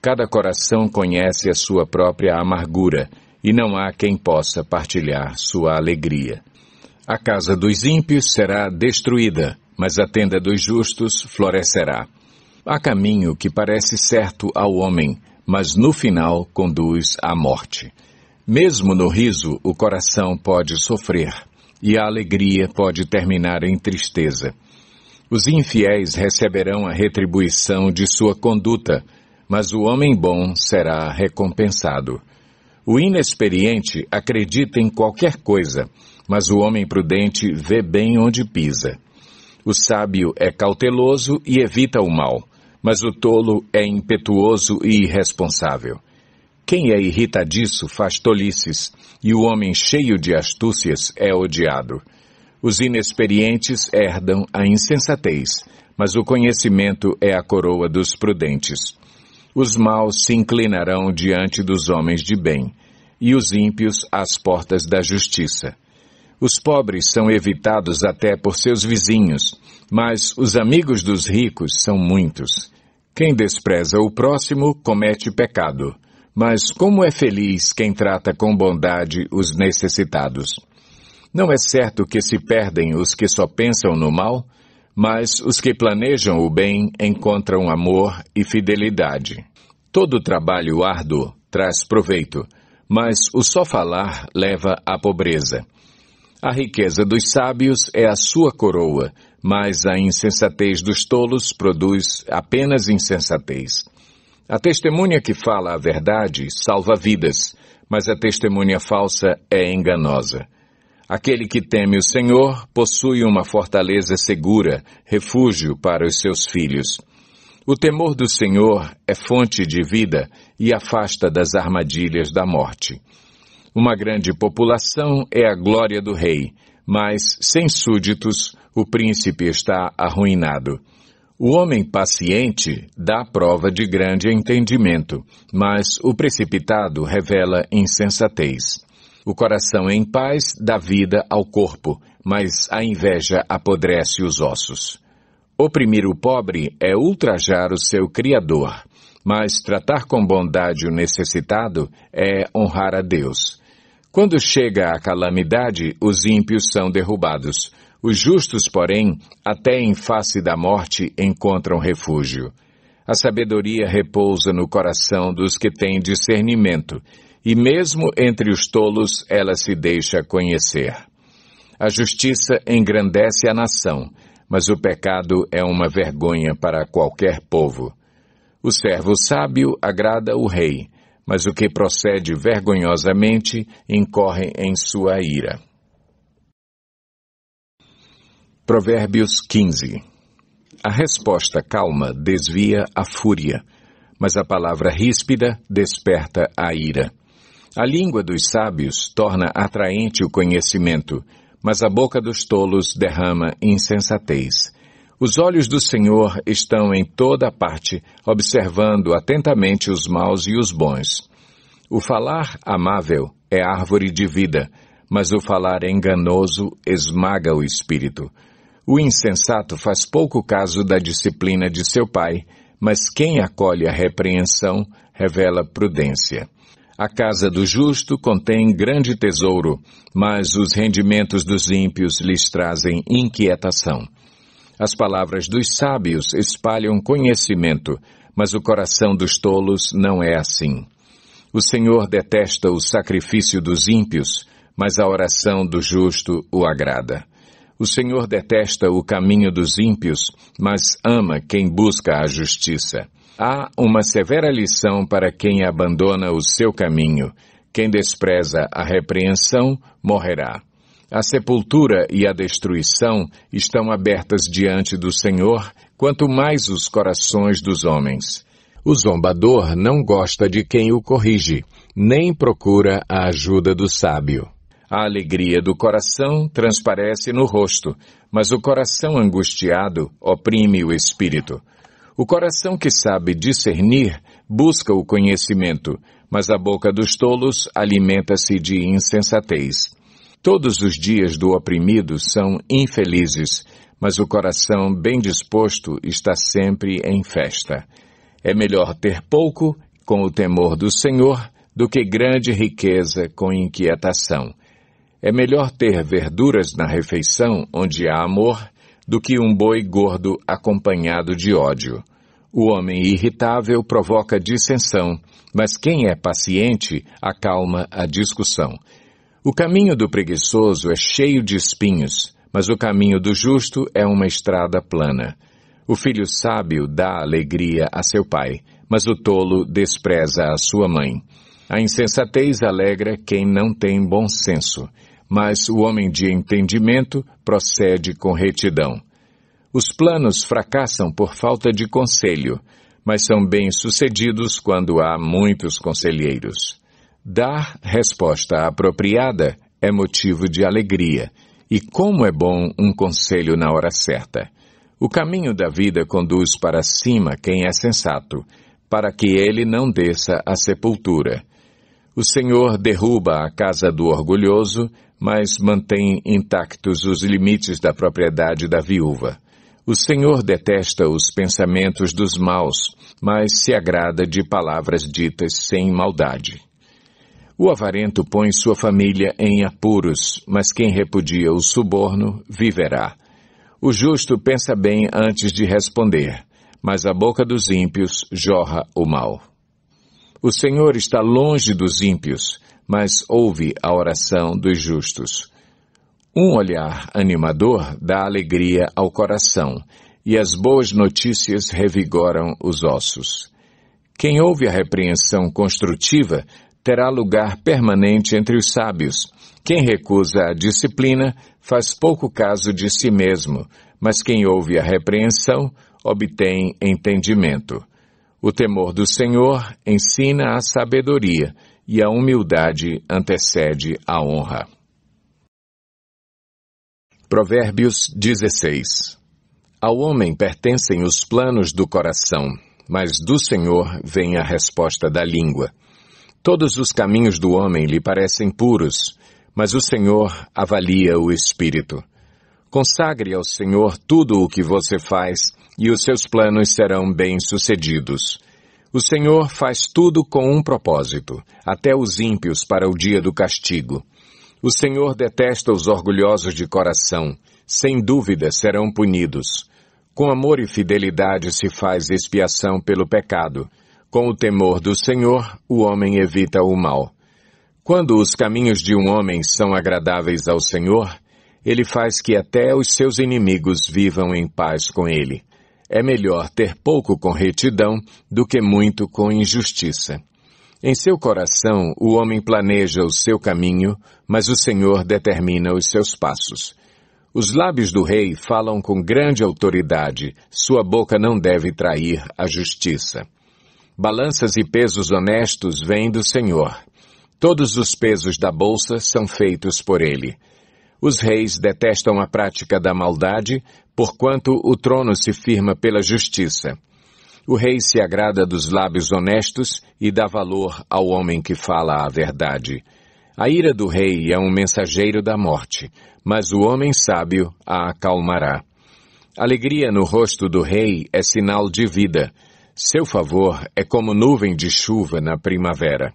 Cada coração conhece a sua própria amargura, e não há quem possa partilhar sua alegria. A casa dos ímpios será destruída, mas a tenda dos justos florescerá. Há caminho que parece certo ao homem, mas no final conduz à morte. Mesmo no riso, o coração pode sofrer, e a alegria pode terminar em tristeza. Os infiéis receberão a retribuição de sua conduta, mas o homem bom será recompensado. O inexperiente acredita em qualquer coisa, mas o homem prudente vê bem onde pisa. O sábio é cauteloso e evita o mal, mas o tolo é impetuoso e irresponsável. Quem é irritadiço faz tolices, e o homem cheio de astúcias é odiado. Os inexperientes herdam a insensatez, mas o conhecimento é a coroa dos prudentes. Os maus se inclinarão diante dos homens de bem, e os ímpios às portas da justiça. Os pobres são evitados até por seus vizinhos, mas os amigos dos ricos são muitos. Quem despreza o próximo comete pecado, mas como é feliz quem trata com bondade os necessitados. Não é certo que se perdem os que só pensam no mal, mas os que planejam o bem encontram amor e fidelidade. Todo trabalho árduo traz proveito, mas o só falar leva à pobreza. A riqueza dos sábios é a sua coroa, mas a insensatez dos tolos produz apenas insensatez. A testemunha que fala a verdade salva vidas, mas a testemunha falsa é enganosa. Aquele que teme o Senhor possui uma fortaleza segura, refúgio para os seus filhos. O temor do Senhor é fonte de vida e afasta das armadilhas da morte. Uma grande população é a glória do rei, mas sem súditos o príncipe está arruinado. O homem paciente dá prova de grande entendimento, mas o precipitado revela insensatez. O coração em paz dá vida ao corpo, mas a inveja apodrece os ossos. Oprimir o pobre é ultrajar o seu Criador, mas tratar com bondade o necessitado é honrar a Deus. Quando chega a calamidade, os ímpios são derrubados. Os justos, porém, até em face da morte encontram refúgio. A sabedoria repousa no coração dos que têm discernimento, e mesmo entre os tolos ela se deixa conhecer. A justiça engrandece a nação, mas o pecado é uma vergonha para qualquer povo. O servo sábio agrada o rei, mas o que procede vergonhosamente incorre em sua ira. Provérbios 15. A resposta calma desvia a fúria, mas a palavra ríspida desperta a ira. A língua dos sábios torna atraente o conhecimento, mas a boca dos tolos derrama insensatez. Os olhos do Senhor estão em toda parte, observando atentamente os maus e os bons. O falar amável é árvore de vida, mas o falar enganoso esmaga o espírito. O insensato faz pouco caso da disciplina de seu pai, mas quem acolhe a repreensão revela prudência. A casa do justo contém grande tesouro, mas os rendimentos dos ímpios lhes trazem inquietação. As palavras dos sábios espalham conhecimento, mas o coração dos tolos não é assim. O Senhor detesta o sacrifício dos ímpios, mas a oração do justo o agrada. O Senhor detesta o caminho dos ímpios, mas ama quem busca a justiça. Há uma severa lição para quem abandona o seu caminho. Quem despreza a repreensão, morrerá. A sepultura e a destruição estão abertas diante do Senhor, quanto mais os corações dos homens. O zombador não gosta de quem o corrige, nem procura a ajuda do sábio. A alegria do coração transparece no rosto, mas o coração angustiado oprime o espírito. O coração que sabe discernir busca o conhecimento, mas a boca dos tolos alimenta-se de insensatez. Todos os dias do oprimido são infelizes, mas o coração bem disposto está sempre em festa. É melhor ter pouco, com o temor do Senhor, do que grande riqueza com inquietação. É melhor ter verduras na refeição onde há amor, do que um boi gordo acompanhado de ódio. O homem irritável provoca dissensão, mas quem é paciente acalma a discussão. O caminho do preguiçoso é cheio de espinhos, mas o caminho do justo é uma estrada plana. O filho sábio dá alegria a seu pai, mas o tolo despreza a sua mãe. A insensatez alegra quem não tem bom senso, mas o homem de entendimento procede com retidão. Os planos fracassam por falta de conselho, mas são bem-sucedidos quando há muitos conselheiros. Dar resposta apropriada é motivo de alegria, e como é bom um conselho na hora certa. O caminho da vida conduz para cima quem é sensato, para que ele não desça à sepultura. O Senhor derruba a casa do orgulhoso, mas mantém intactos os limites da propriedade da viúva. O Senhor detesta os pensamentos dos maus, mas se agrada de palavras ditas sem maldade. O avarento põe sua família em apuros, mas quem repudia o suborno viverá. O justo pensa bem antes de responder, mas a boca dos ímpios jorra o mal. O Senhor está longe dos ímpios, mas ouve a oração dos justos. Um olhar animador dá alegria ao coração, e as boas notícias revigoram os ossos. Quem ouve a repreensão construtiva terá lugar permanente entre os sábios. Quem recusa a disciplina faz pouco caso de si mesmo, mas quem ouve a repreensão obtém entendimento. O temor do Senhor ensina a sabedoria, e a humildade antecede a honra. Provérbios 16. Ao homem pertencem os planos do coração, mas do Senhor vem a resposta da língua. Todos os caminhos do homem lhe parecem puros, mas o Senhor avalia o espírito. Consagre ao Senhor tudo o que você faz, e os seus planos serão bem-sucedidos. O Senhor faz tudo com um propósito, até os ímpios para o dia do castigo. O Senhor detesta os orgulhosos de coração, sem dúvida serão punidos. Com amor e fidelidade se faz expiação pelo pecado. Com o temor do Senhor, o homem evita o mal. Quando os caminhos de um homem são agradáveis ao Senhor, ele faz que até os seus inimigos vivam em paz com ele. É melhor ter pouco com retidão do que muito com injustiça. Em seu coração, o homem planeja o seu caminho, mas o Senhor determina os seus passos. Os lábios do rei falam com grande autoridade, sua boca não deve trair a justiça. Balanças e pesos honestos vêm do Senhor. Todos os pesos da bolsa são feitos por ele. Os reis detestam a prática da maldade, porquanto o trono se firma pela justiça. O rei se agrada dos lábios honestos e dá valor ao homem que fala a verdade. A ira do rei é um mensageiro da morte, mas o homem sábio a acalmará. Alegria no rosto do rei é sinal de vida. Seu favor é como nuvem de chuva na primavera.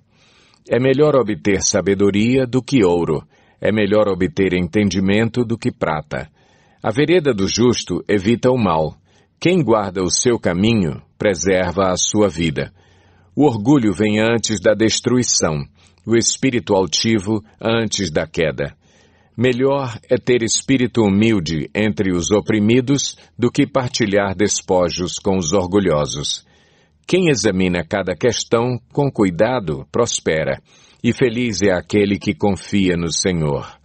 É melhor obter sabedoria do que ouro. É melhor obter entendimento do que prata. A vereda do justo evita o mal. Quem guarda o seu caminho, preserva a sua vida. O orgulho vem antes da destruição, o espírito altivo antes da queda. Melhor é ter espírito humilde entre os oprimidos do que partilhar despojos com os orgulhosos. Quem examina cada questão com cuidado prospera, e feliz é aquele que confia no Senhor.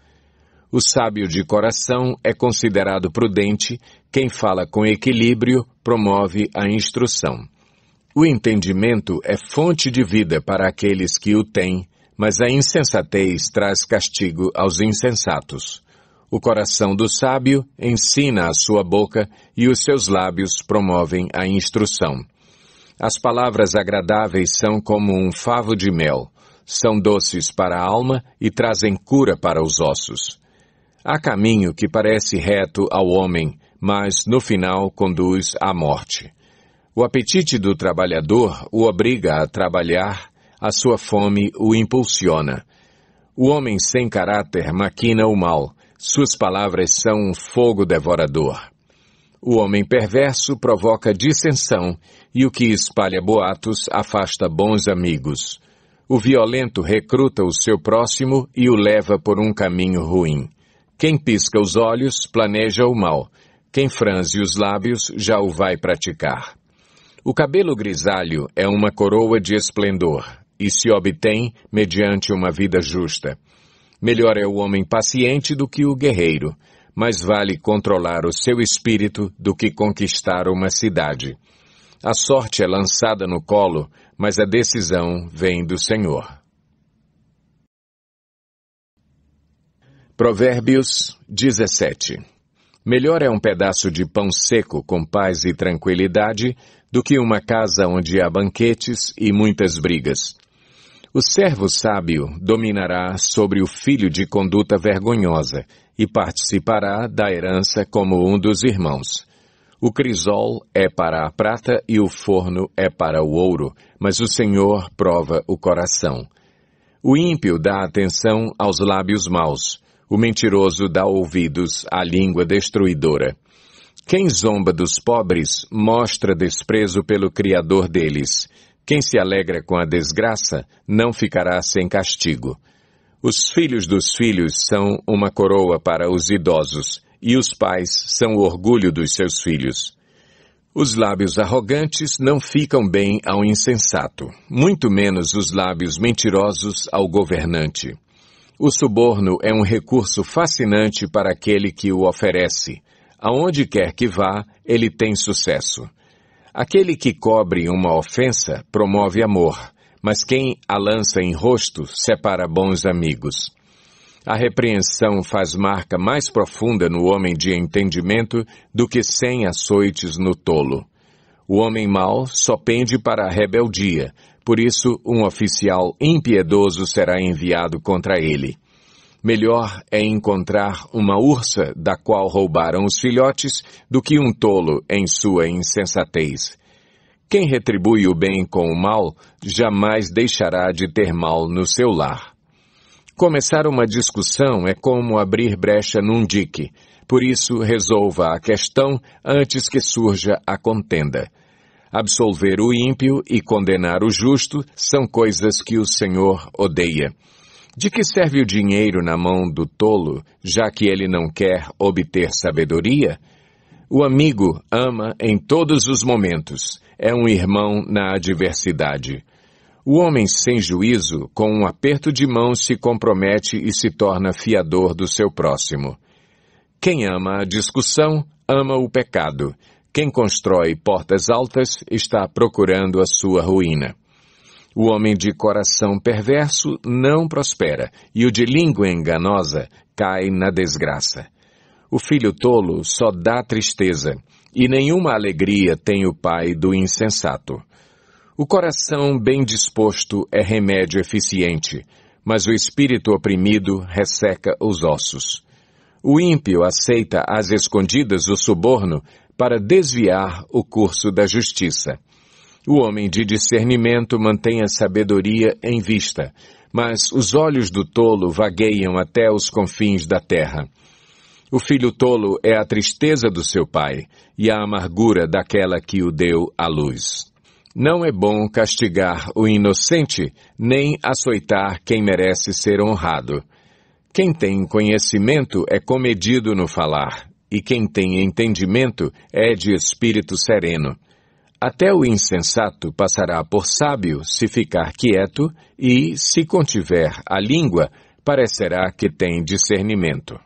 O sábio de coração é considerado prudente, quem fala com equilíbrio promove a instrução. O entendimento é fonte de vida para aqueles que o têm, mas a insensatez traz castigo aos insensatos. O coração do sábio ensina a sua boca e os seus lábios promovem a instrução. As palavras agradáveis são como um favo de mel, são doces para a alma e trazem cura para os ossos. Há caminho que parece reto ao homem, mas no final conduz à morte. O apetite do trabalhador o obriga a trabalhar, a sua fome o impulsiona. O homem sem caráter maquina o mal, suas palavras são um fogo devorador. O homem perverso provoca dissensão, e o que espalha boatos afasta bons amigos. O violento recruta o seu próximo e o leva por um caminho ruim. Quem pisca os olhos planeja o mal. Quem franze os lábios já o vai praticar. O cabelo grisalho é uma coroa de esplendor, e se obtém mediante uma vida justa. Melhor é o homem paciente do que o guerreiro, mas vale controlar o seu espírito do que conquistar uma cidade. A sorte é lançada no colo, mas a decisão vem do Senhor. Provérbios 17. Melhor é um pedaço de pão seco com paz e tranquilidade do que uma casa onde há banquetes e muitas brigas. O servo sábio dominará sobre o filho de conduta vergonhosa e participará da herança como um dos irmãos. O crisol é para a prata e o forno é para o ouro, mas o Senhor prova o coração. O ímpio dá atenção aos lábios maus, o mentiroso dá ouvidos à língua destruidora. Quem zomba dos pobres mostra desprezo pelo Criador deles. Quem se alegra com a desgraça não ficará sem castigo. Os filhos dos filhos são uma coroa para os idosos, e os pais são o orgulho dos seus filhos. Os lábios arrogantes não ficam bem ao insensato, muito menos os lábios mentirosos ao governante. O suborno é um recurso fascinante para aquele que o oferece. Aonde quer que vá, ele tem sucesso. Aquele que cobre uma ofensa promove amor, mas quem a lança em rosto separa bons amigos. A repreensão faz marca mais profunda no homem de entendimento do que 100 açoites no tolo. O homem mau só pende para a rebeldia, por isso um oficial impiedoso será enviado contra ele. Melhor é encontrar uma ursa da qual roubaram os filhotes do que um tolo em sua insensatez. Quem retribui o bem com o mal jamais deixará de ter mal no seu lar. Começar uma discussão é como abrir brecha num dique, por isso resolva a questão antes que surja a contenda. Absolver o ímpio e condenar o justo são coisas que o Senhor odeia. De que serve o dinheiro na mão do tolo, já que ele não quer obter sabedoria? O amigo ama em todos os momentos, é um irmão na adversidade. O homem sem juízo, com um aperto de mão, se compromete e se torna fiador do seu próximo. Quem ama a discussão, ama o pecado. Quem constrói portas altas está procurando a sua ruína. O homem de coração perverso não prospera, e o de língua enganosa cai na desgraça. O filho tolo só dá tristeza, e nenhuma alegria tem o pai do insensato. O coração bem disposto é remédio eficiente, mas o espírito oprimido resseca os ossos. O ímpio aceita às escondidas o suborno para desviar o curso da justiça. O homem de discernimento mantém a sabedoria em vista, mas os olhos do tolo vagueiam até os confins da terra. O filho tolo é a tristeza do seu pai e a amargura daquela que o deu à luz. Não é bom castigar o inocente, nem açoitar quem merece ser honrado. Quem tem conhecimento é comedido no falar, e quem tem entendimento é de espírito sereno. Até o insensato passará por sábio se ficar quieto e, se contiver a língua, parecerá que tem discernimento.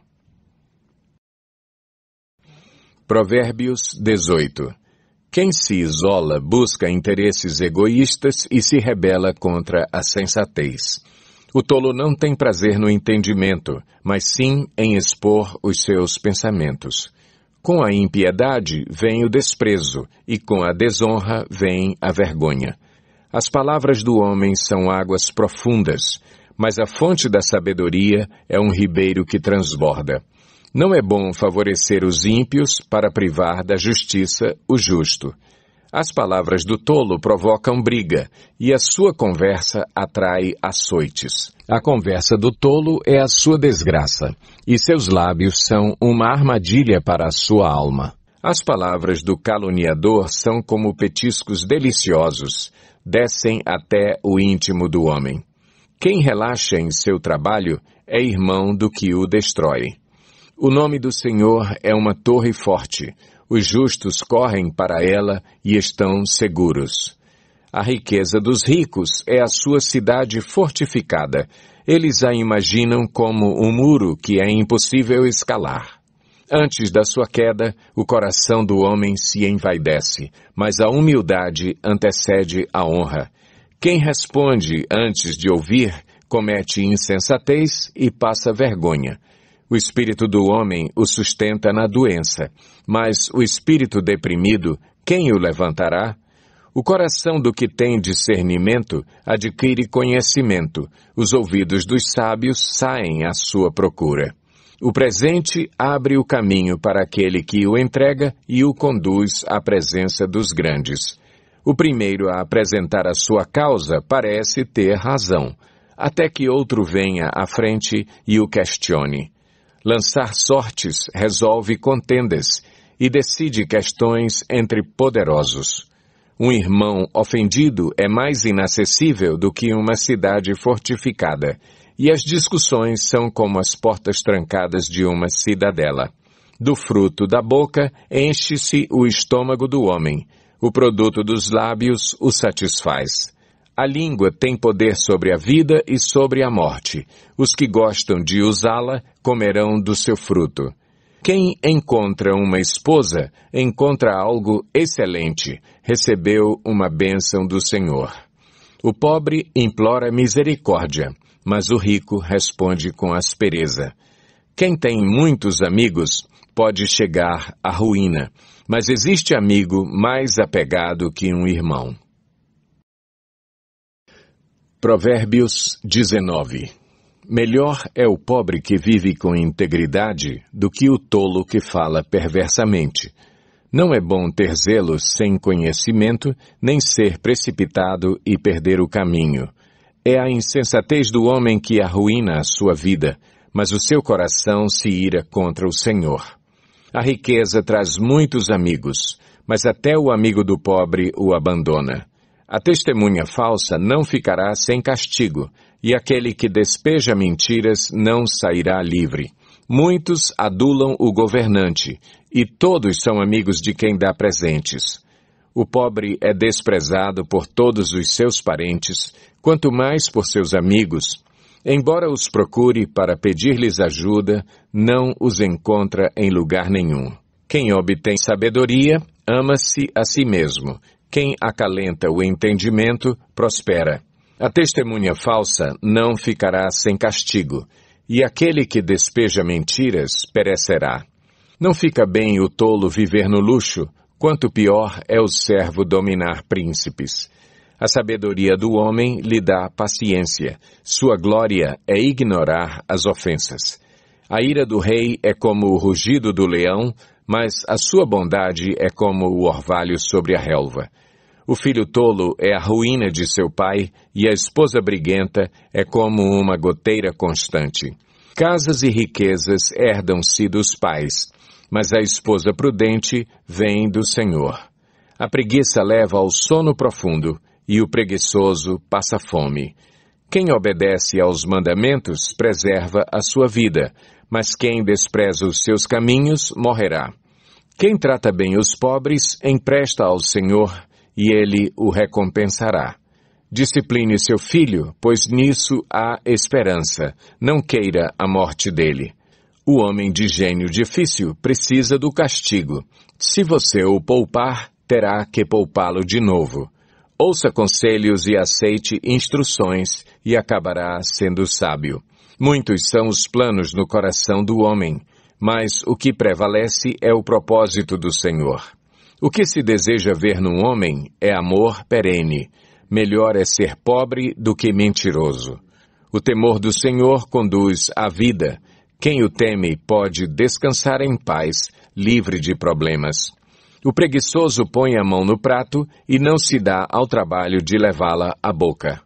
Provérbios 18. Quem se isola busca interesses egoístas e se rebela contra a sensatez. O tolo não tem prazer no entendimento, mas sim em expor os seus pensamentos. Com a impiedade vem o desprezo, e com a desonra vem a vergonha. As palavras do homem são águas profundas, mas a fonte da sabedoria é um ribeiro que transborda. Não é bom favorecer os ímpios para privar da justiça o justo. As palavras do tolo provocam briga, e a sua conversa atrai açoites. A conversa do tolo é a sua desgraça, e seus lábios são uma armadilha para a sua alma. As palavras do caluniador são como petiscos deliciosos, descem até o íntimo do homem. Quem relaxa em seu trabalho é irmão do que o destrói. O nome do Senhor é uma torre forte. Os justos correm para ela e estão seguros. A riqueza dos ricos é a sua cidade fortificada. Eles a imaginam como um muro que é impossível escalar. Antes da sua queda, o coração do homem se envaidece, mas a humildade antecede a honra. Quem responde antes de ouvir, comete insensatez e passa vergonha. O espírito do homem o sustenta na doença, mas o espírito deprimido, quem o levantará? O coração do que tem discernimento adquire conhecimento, os ouvidos dos sábios saem à sua procura. O presente abre o caminho para aquele que o entrega e o conduz à presença dos grandes. O primeiro a apresentar a sua causa parece ter razão, até que outro venha à frente e o questione. Lançar sortes resolve contendas e decide questões entre poderosos. Um irmão ofendido é mais inacessível do que uma cidade fortificada, e as discussões são como as portas trancadas de uma cidadela. Do fruto da boca enche-se o estômago do homem, o produto dos lábios o satisfaz. A língua tem poder sobre a vida e sobre a morte. Os que gostam de usá-la comerão do seu fruto. Quem encontra uma esposa, encontra algo excelente, recebeu uma bênção do Senhor. O pobre implora misericórdia, mas o rico responde com aspereza. Quem tem muitos amigos pode chegar à ruína, mas existe amigo mais apegado que um irmão. Provérbios 19. Melhor é o pobre que vive com integridade do que o tolo que fala perversamente. Não é bom ter zelo sem conhecimento, nem ser precipitado e perder o caminho. É a insensatez do homem que arruína a sua vida, mas o seu coração se ira contra o Senhor. A riqueza traz muitos amigos, mas até o amigo do pobre o abandona. A testemunha falsa não ficará sem castigo, e aquele que despeja mentiras não sairá livre. Muitos adulam o governante, e todos são amigos de quem dá presentes. O pobre é desprezado por todos os seus parentes, quanto mais por seus amigos. Embora os procure para pedir-lhes ajuda, não os encontra em lugar nenhum. Quem obtém sabedoria, ama-se a si mesmo. Quem acalenta o entendimento, prospera. A testemunha falsa não ficará sem castigo, e aquele que despeja mentiras perecerá. Não fica bem o tolo viver no luxo, quanto pior é o servo dominar príncipes. A sabedoria do homem lhe dá paciência, sua glória é ignorar as ofensas. A ira do rei é como o rugido do leão, mas a sua bondade é como o orvalho sobre a relva. O filho tolo é a ruína de seu pai, e a esposa briguenta é como uma goteira constante. Casas e riquezas herdam-se dos pais, mas a esposa prudente vem do Senhor. A preguiça leva ao sono profundo, e o preguiçoso passa fome. Quem obedece aos mandamentos preserva a sua vida, mas quem despreza os seus caminhos morrerá. Quem trata bem os pobres empresta ao Senhor, e ele o recompensará. Discipline seu filho, pois nisso há esperança. Não queira a morte dele. O homem de gênio difícil precisa do castigo. Se você o poupar, terá que poupá-lo de novo. Ouça conselhos e aceite instruções, e acabará sendo sábio. Muitos são os planos no coração do homem, mas o que prevalece é o propósito do Senhor. O que se deseja ver num homem é amor perene. Melhor é ser pobre do que mentiroso. O temor do Senhor conduz à vida. Quem o teme pode descansar em paz, livre de problemas. O preguiçoso põe a mão no prato e não se dá ao trabalho de levá-la à boca.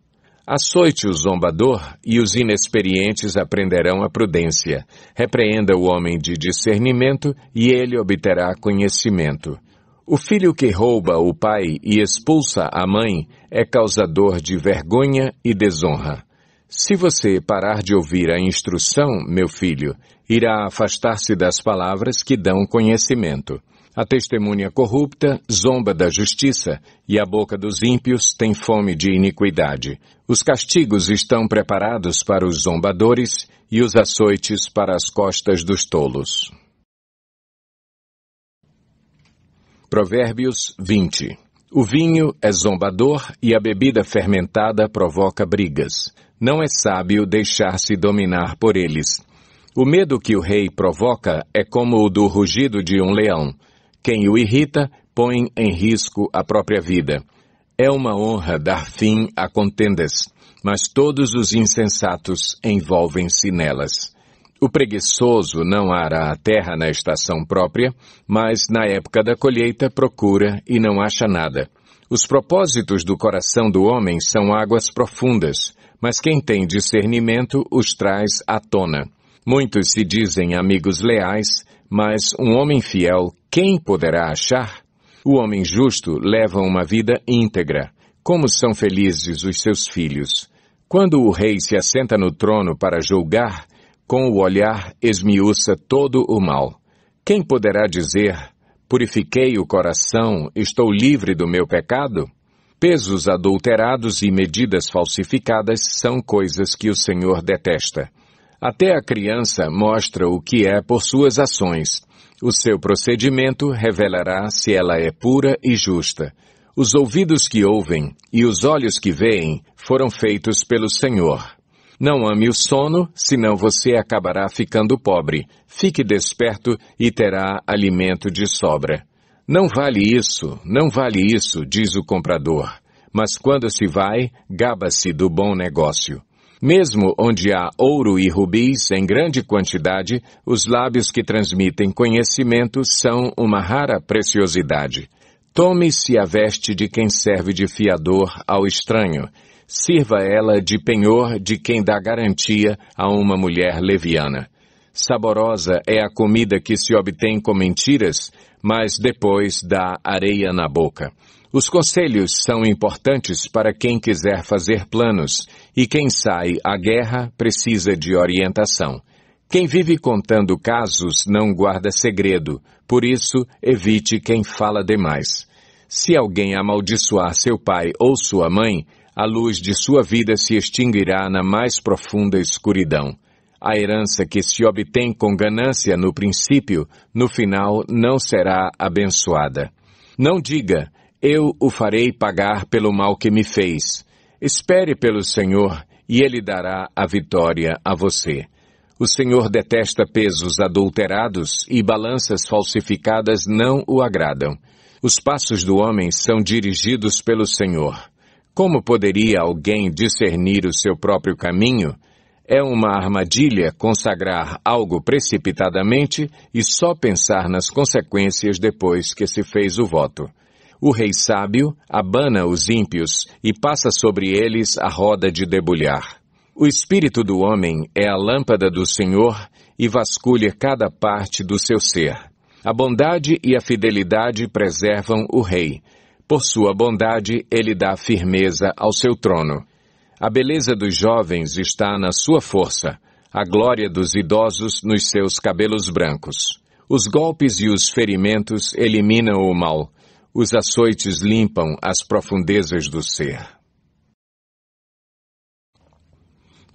Açoite o zombador, e os inexperientes aprenderão a prudência. Repreenda o homem de discernimento, e ele obterá conhecimento. O filho que rouba o pai e expulsa a mãe é causador de vergonha e desonra. Se você parar de ouvir a instrução, meu filho, irá afastar-se das palavras que dão conhecimento. A testemunha corrupta zomba da justiça, e a boca dos ímpios tem fome de iniquidade. Os castigos estão preparados para os zombadores, e os açoites para as costas dos tolos. Provérbios 20. O vinho é zombador, e a bebida fermentada provoca brigas. Não é sábio deixar-se dominar por eles. O medo que o rei provoca é como o do rugido de um leão. Quem o irrita, põe em risco a própria vida. É uma honra dar fim a contendas, mas todos os insensatos envolvem-se nelas. O preguiçoso não ara a terra na estação própria, mas na época da colheita procura e não acha nada. Os propósitos do coração do homem são águas profundas, mas quem tem discernimento os traz à tona. Muitos se dizem amigos leais, mas um homem fiel, quem poderá achar? O homem justo leva uma vida íntegra. Como são felizes os seus filhos! Quando o rei se assenta no trono para julgar, com o olhar esmiuça todo o mal. Quem poderá dizer, purifiquei o coração, estou livre do meu pecado? Pesos adulterados e medidas falsificadas são coisas que o Senhor detesta. Até a criança mostra o que é por suas ações. O seu procedimento revelará se ela é pura e justa. Os ouvidos que ouvem e os olhos que veem foram feitos pelo Senhor. Não ame o sono, senão você acabará ficando pobre. Fique desperto e terá alimento de sobra. Não vale isso, diz o comprador. Mas quando se vai, gaba-se do bom negócio. Mesmo onde há ouro e rubis em grande quantidade, os lábios que transmitem conhecimento são uma rara preciosidade. Tome-se a veste de quem serve de fiador ao estranho. Sirva ela de penhor de quem dá garantia a uma mulher leviana. Saborosa é a comida que se obtém com mentiras, mas depois dá areia na boca. Os conselhos são importantes para quem quiser fazer planos, e quem sai à guerra precisa de orientação. Quem vive contando casos não guarda segredo, por isso evite quem fala demais. Se alguém amaldiçoar seu pai ou sua mãe, a luz de sua vida se extinguirá na mais profunda escuridão. A herança que se obtém com ganância no princípio, no final não será abençoada. Não diga, eu o farei pagar pelo mal que me fez. Espere pelo Senhor e Ele dará a vitória a você. O Senhor detesta pesos adulterados e balanças falsificadas não o agradam. Os passos do homem são dirigidos pelo Senhor. Como poderia alguém discernir o seu próprio caminho? É uma armadilha consagrar algo precipitadamente e só pensar nas consequências depois que se fez o voto. O rei sábio abana os ímpios e passa sobre eles a roda de debulhar. O espírito do homem é a lâmpada do Senhor e vasculha cada parte do seu ser. A bondade e a fidelidade preservam o rei. Por sua bondade, ele dá firmeza ao seu trono. A beleza dos jovens está na sua força, a glória dos idosos nos seus cabelos brancos. Os golpes e os ferimentos eliminam o mal. Os açoites limpam as profundezas do ser.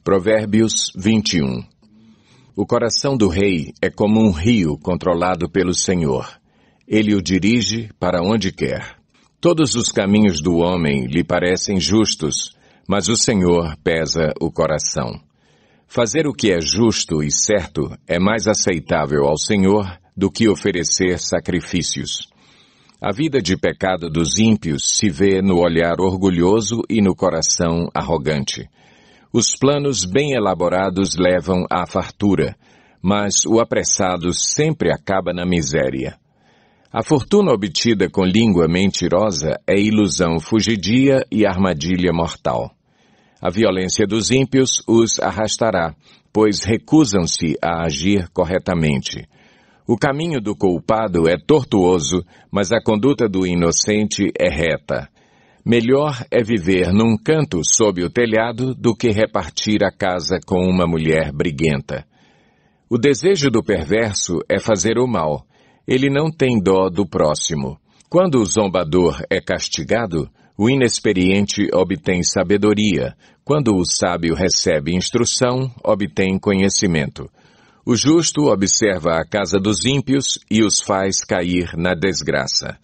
Provérbios 21. O coração do rei é como um rio controlado pelo Senhor. Ele o dirige para onde quer. Todos os caminhos do homem lhe parecem justos, mas o Senhor pesa o coração. Fazer o que é justo e certo é mais aceitável ao Senhor do que oferecer sacrifícios. A vida de pecado dos ímpios se vê no olhar orgulhoso e no coração arrogante. Os planos bem elaborados levam à fartura, mas o apressado sempre acaba na miséria. A fortuna obtida com língua mentirosa é ilusão fugidia e armadilha mortal. A violência dos ímpios os arrastará, pois recusam-se a agir corretamente. O caminho do culpado é tortuoso, mas a conduta do inocente é reta. Melhor é viver num canto sob o telhado do que repartir a casa com uma mulher briguenta. O desejo do perverso é fazer o mal. Ele não tem dó do próximo. Quando o zombador é castigado, o inexperiente obtém sabedoria. Quando o sábio recebe instrução, obtém conhecimento. O justo observa a casa dos ímpios e os faz cair na desgraça.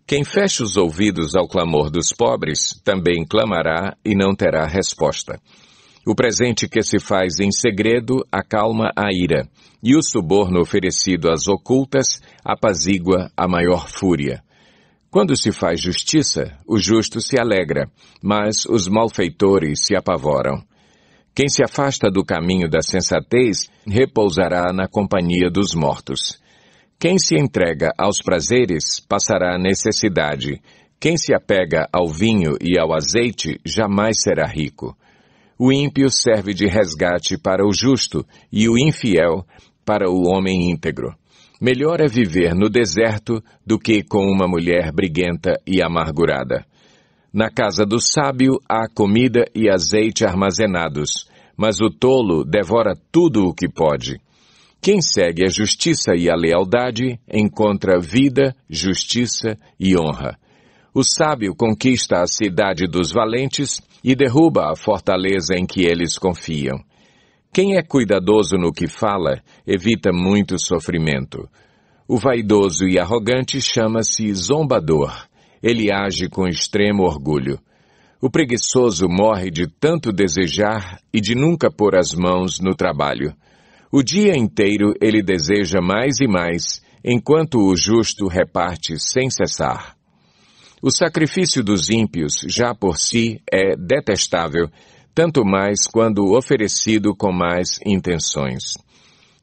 Quem fecha os ouvidos ao clamor dos pobres, também clamará e não terá resposta. O presente que se faz em segredo acalma a ira, e o suborno oferecido às ocultas apazigua a maior fúria. Quando se faz justiça, o justo se alegra, mas os malfeitores se apavoram. Quem se afasta do caminho da sensatez repousará na companhia dos mortos. Quem se entrega aos prazeres passará necessidade. Quem se apega ao vinho e ao azeite jamais será rico. O ímpio serve de resgate para o justo e o infiel para o homem íntegro. Melhor é viver no deserto do que com uma mulher briguenta e amargurada. Na casa do sábio há comida e azeite armazenados, mas o tolo devora tudo o que pode. Quem segue a justiça e a lealdade encontra vida, justiça e honra. O sábio conquista a cidade dos valentes e derruba a fortaleza em que eles confiam. Quem é cuidadoso no que fala, evita muito sofrimento. O vaidoso e arrogante chama-se zombador. Ele age com extremo orgulho. O preguiçoso morre de tanto desejar e de nunca pôr as mãos no trabalho. O dia inteiro ele deseja mais e mais, enquanto o justo reparte sem cessar. O sacrifício dos ímpios, já por si, é detestável, tanto mais quando oferecido com más intenções.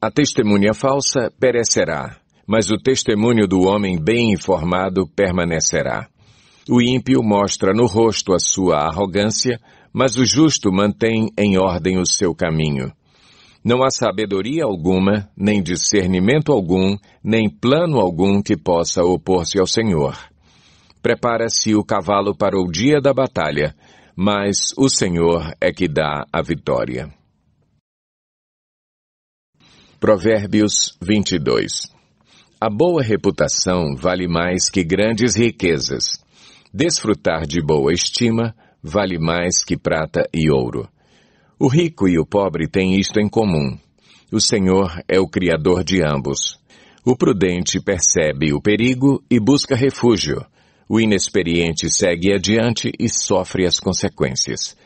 A testemunha falsa perecerá, mas o testemunho do homem bem informado permanecerá. O ímpio mostra no rosto a sua arrogância, mas o justo mantém em ordem o seu caminho. Não há sabedoria alguma, nem discernimento algum, nem plano algum que possa opor-se ao Senhor. Prepara-se o cavalo para o dia da batalha, mas o Senhor é que dá a vitória. Provérbios 22. A boa reputação vale mais que grandes riquezas. Desfrutar de boa estima vale mais que prata e ouro. O rico e o pobre têm isto em comum. O Senhor é o Criador de ambos. O prudente percebe o perigo e busca refúgio. O inexperiente segue adiante e sofre as consequências.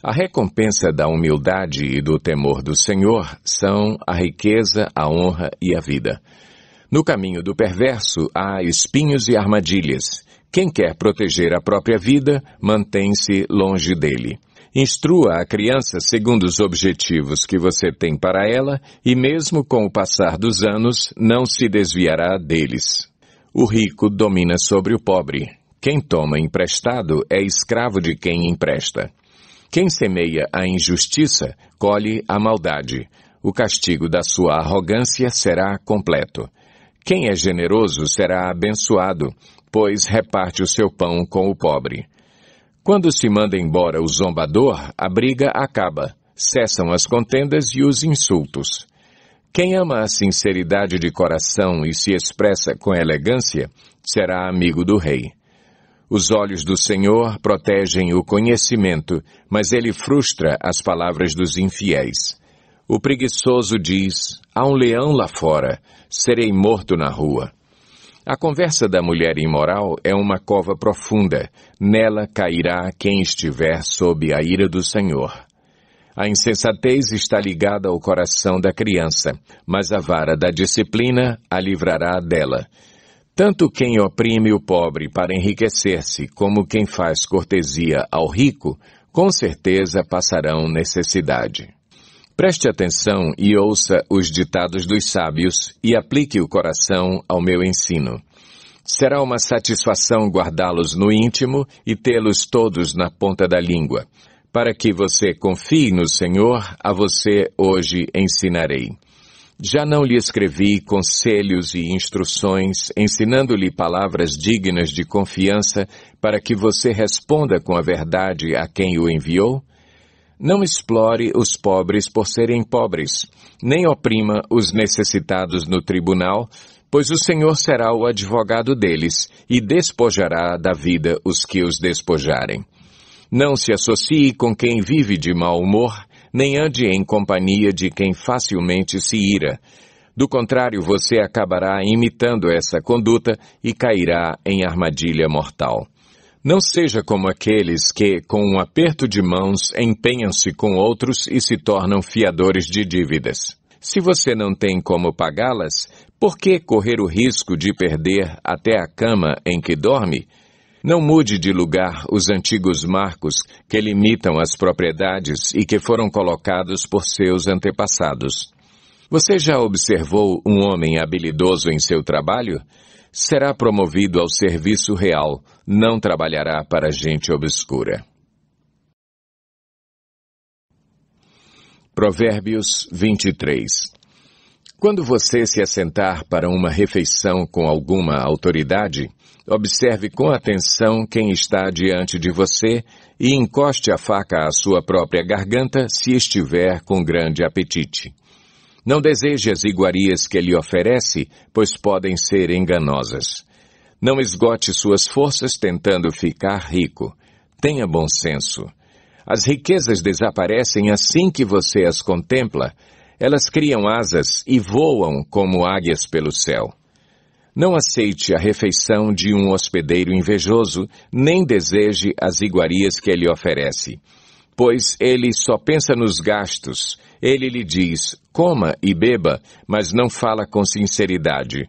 A recompensa da humildade e do temor do Senhor são a riqueza, a honra e a vida. No caminho do perverso há espinhos e armadilhas. Quem quer proteger a própria vida, mantém-se longe dele. Instrua a criança segundo os objetivos que você tem para ela e mesmo com o passar dos anos não se desviará deles. O rico domina sobre o pobre. Quem toma emprestado é escravo de quem empresta. Quem semeia a injustiça, colhe a maldade. O castigo da sua arrogância será completo. Quem é generoso será abençoado, pois reparte o seu pão com o pobre. Quando se manda embora o zombador, a briga acaba. Cessam as contendas e os insultos. Quem ama a sinceridade de coração e se expressa com elegância, será amigo do rei. Os olhos do Senhor protegem o conhecimento, mas ele frustra as palavras dos infiéis. O preguiçoso diz, há um leão lá fora, serei morto na rua. A conversa da mulher imoral é uma cova profunda, nela cairá quem estiver sob a ira do Senhor. A insensatez está ligada ao coração da criança, mas a vara da disciplina a livrará dela. Tanto quem oprime o pobre para enriquecer-se, como quem faz cortesia ao rico, com certeza passarão necessidade. Preste atenção e ouça os ditados dos sábios e aplique o coração ao meu ensino. Será uma satisfação guardá-los no íntimo e tê-los todos na ponta da língua. Para que você confie no Senhor, a você hoje ensinarei. Já não lhe escrevi conselhos e instruções, ensinando-lhe palavras dignas de confiança, para que você responda com a verdade a quem o enviou? Não explore os pobres por serem pobres, nem oprima os necessitados no tribunal, pois o Senhor será o advogado deles e despojará da vida os que os despojarem. Não se associe com quem vive de mau humor, nem ande em companhia de quem facilmente se ira. Do contrário, você acabará imitando essa conduta e cairá em armadilha mortal. Não seja como aqueles que, com um aperto de mãos, empenham-se com outros e se tornam fiadores de dívidas. Se você não tem como pagá-las, por que correr o risco de perder até a cama em que dorme? Não mude de lugar os antigos marcos que limitam as propriedades e que foram colocados por seus antepassados. Você já observou um homem habilidoso em seu trabalho? Será promovido ao serviço real, não trabalhará para gente obscura. Provérbios 23. Quando você se assentar para uma refeição com alguma autoridade, observe com atenção quem está diante de você e encoste a faca à sua própria garganta se estiver com grande apetite. Não deseje as iguarias que ele oferece, pois podem ser enganosas. Não esgote suas forças tentando ficar rico. Tenha bom senso. As riquezas desaparecem assim que você as contempla. Elas criam asas e voam como águias pelo céu. Não aceite a refeição de um hospedeiro invejoso, nem deseje as iguarias que ele oferece. Pois ele só pensa nos gastos. Ele lhe diz, coma e beba, mas não fala com sinceridade.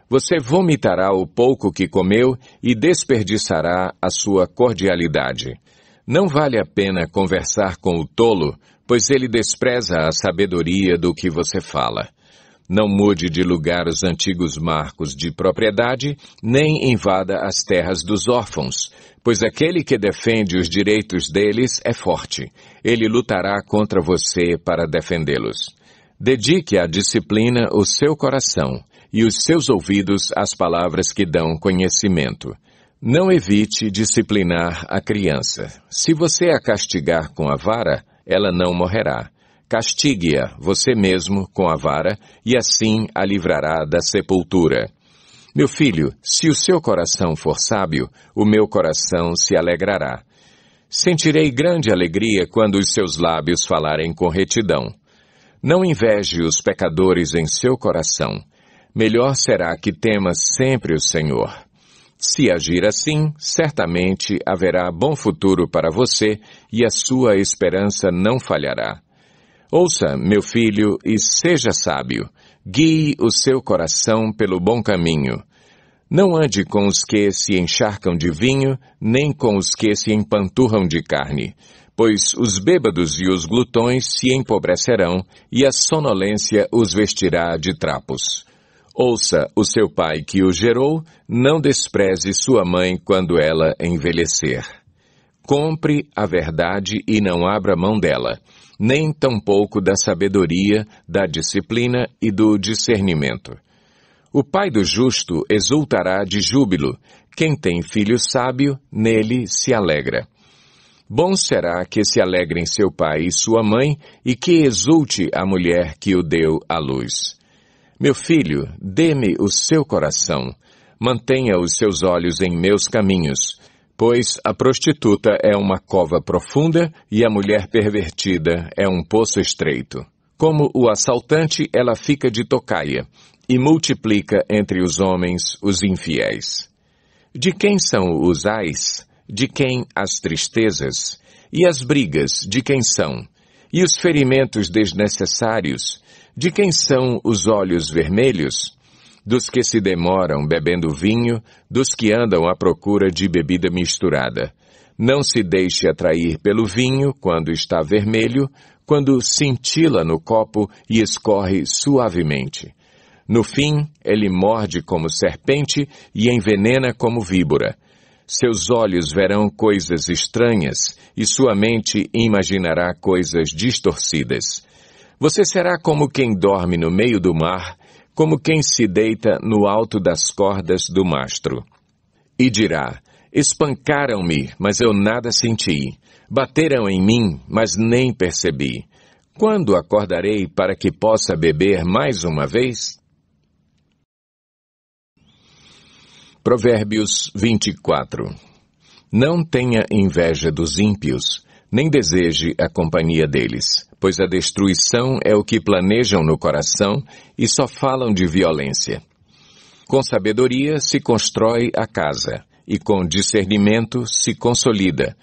Você vomitará o pouco que comeu e desperdiçará a sua cordialidade. Não vale a pena conversar com o tolo, pois ele despreza a sabedoria do que você fala. Não mude de lugar os antigos marcos de propriedade, nem invada as terras dos órfãos, pois aquele que defende os direitos deles é forte. Ele lutará contra você para defendê-los. Dedique à disciplina o seu coração e os seus ouvidos às palavras que dão conhecimento. Não evite disciplinar a criança. Se você a castigar com a vara, ela não morrerá. Castigue-a você mesmo com a vara, e assim a livrará da sepultura. Meu filho, se o seu coração for sábio, o meu coração se alegrará. Sentirei grande alegria quando os seus lábios falarem com retidão. Não inveje os pecadores em seu coração. Melhor será que temas sempre o Senhor. Se agir assim, certamente haverá bom futuro para você e a sua esperança não falhará. Ouça, meu filho, e seja sábio. Guie o seu coração pelo bom caminho. Não ande com os que se encharcam de vinho, nem com os que se empanturram de carne, pois os bêbados e os glutões se empobrecerão, e a sonolência os vestirá de trapos. Ouça o seu pai que o gerou, não despreze sua mãe quando ela envelhecer. Compre a verdade e não abra mão dela, nem tampouco da sabedoria, da disciplina e do discernimento. O pai do justo exultará de júbilo, quem tem filho sábio, nele se alegra. Bom será que se alegrem seu pai e sua mãe, e que exulte a mulher que o deu à luz. Meu filho, dê-me o seu coração, mantenha os seus olhos em meus caminhos, pois a prostituta é uma cova profunda e a mulher pervertida é um poço estreito. Como o assaltante, ela fica de tocaia e multiplica entre os homens os infiéis. De quem são os ais? De quem as tristezas? E as brigas, de quem são? E os ferimentos desnecessários? De quem são os olhos vermelhos? Dos que se demoram bebendo vinho, dos que andam à procura de bebida misturada. Não se deixe atrair pelo vinho quando está vermelho, quando cintila no copo e escorre suavemente. No fim, ele morde como serpente e envenena como víbora. Seus olhos verão coisas estranhas e sua mente imaginará coisas distorcidas. Você será como quem dorme no meio do mar, como quem se deita no alto das cordas do mastro. E dirá: espancaram-me, mas eu nada senti. Bateram em mim, mas nem percebi. Quando acordarei para que possa beber mais uma vez? Provérbios 24. Não tenha inveja dos ímpios, nem deseje a companhia deles, pois a destruição é o que planejam no coração e só falam de violência. Com sabedoria se constrói a casa, e com discernimento se consolida.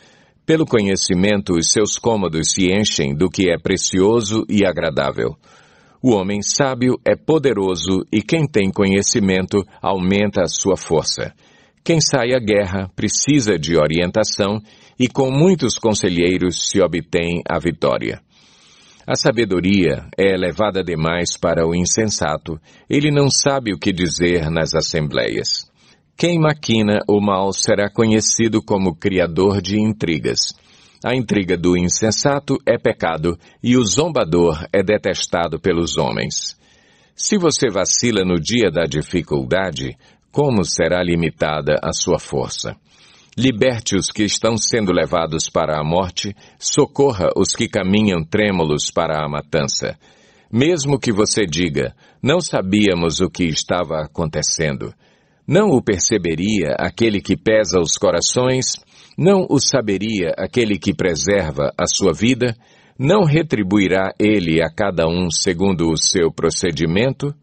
Pelo conhecimento os seus cômodos se enchem do que é precioso e agradável. O homem sábio é poderoso e quem tem conhecimento aumenta a sua força. Quem sai à guerra precisa de orientação e com muitos conselheiros se obtém a vitória. A sabedoria é elevada demais para o insensato. Ele não sabe o que dizer nas assembleias. Quem maquina o mal será conhecido como criador de intrigas. A intriga do insensato é pecado e o zombador é detestado pelos homens. Se você vacila no dia da dificuldade, como será limitada a sua força? Liberte os que estão sendo levados para a morte, socorra os que caminham trêmulos para a matança. Mesmo que você diga, não sabíamos o que estava acontecendo. Não o perceberia aquele que pesa os corações? Não o saberia aquele que preserva a sua vida? Não retribuirá ele a cada um segundo o seu procedimento?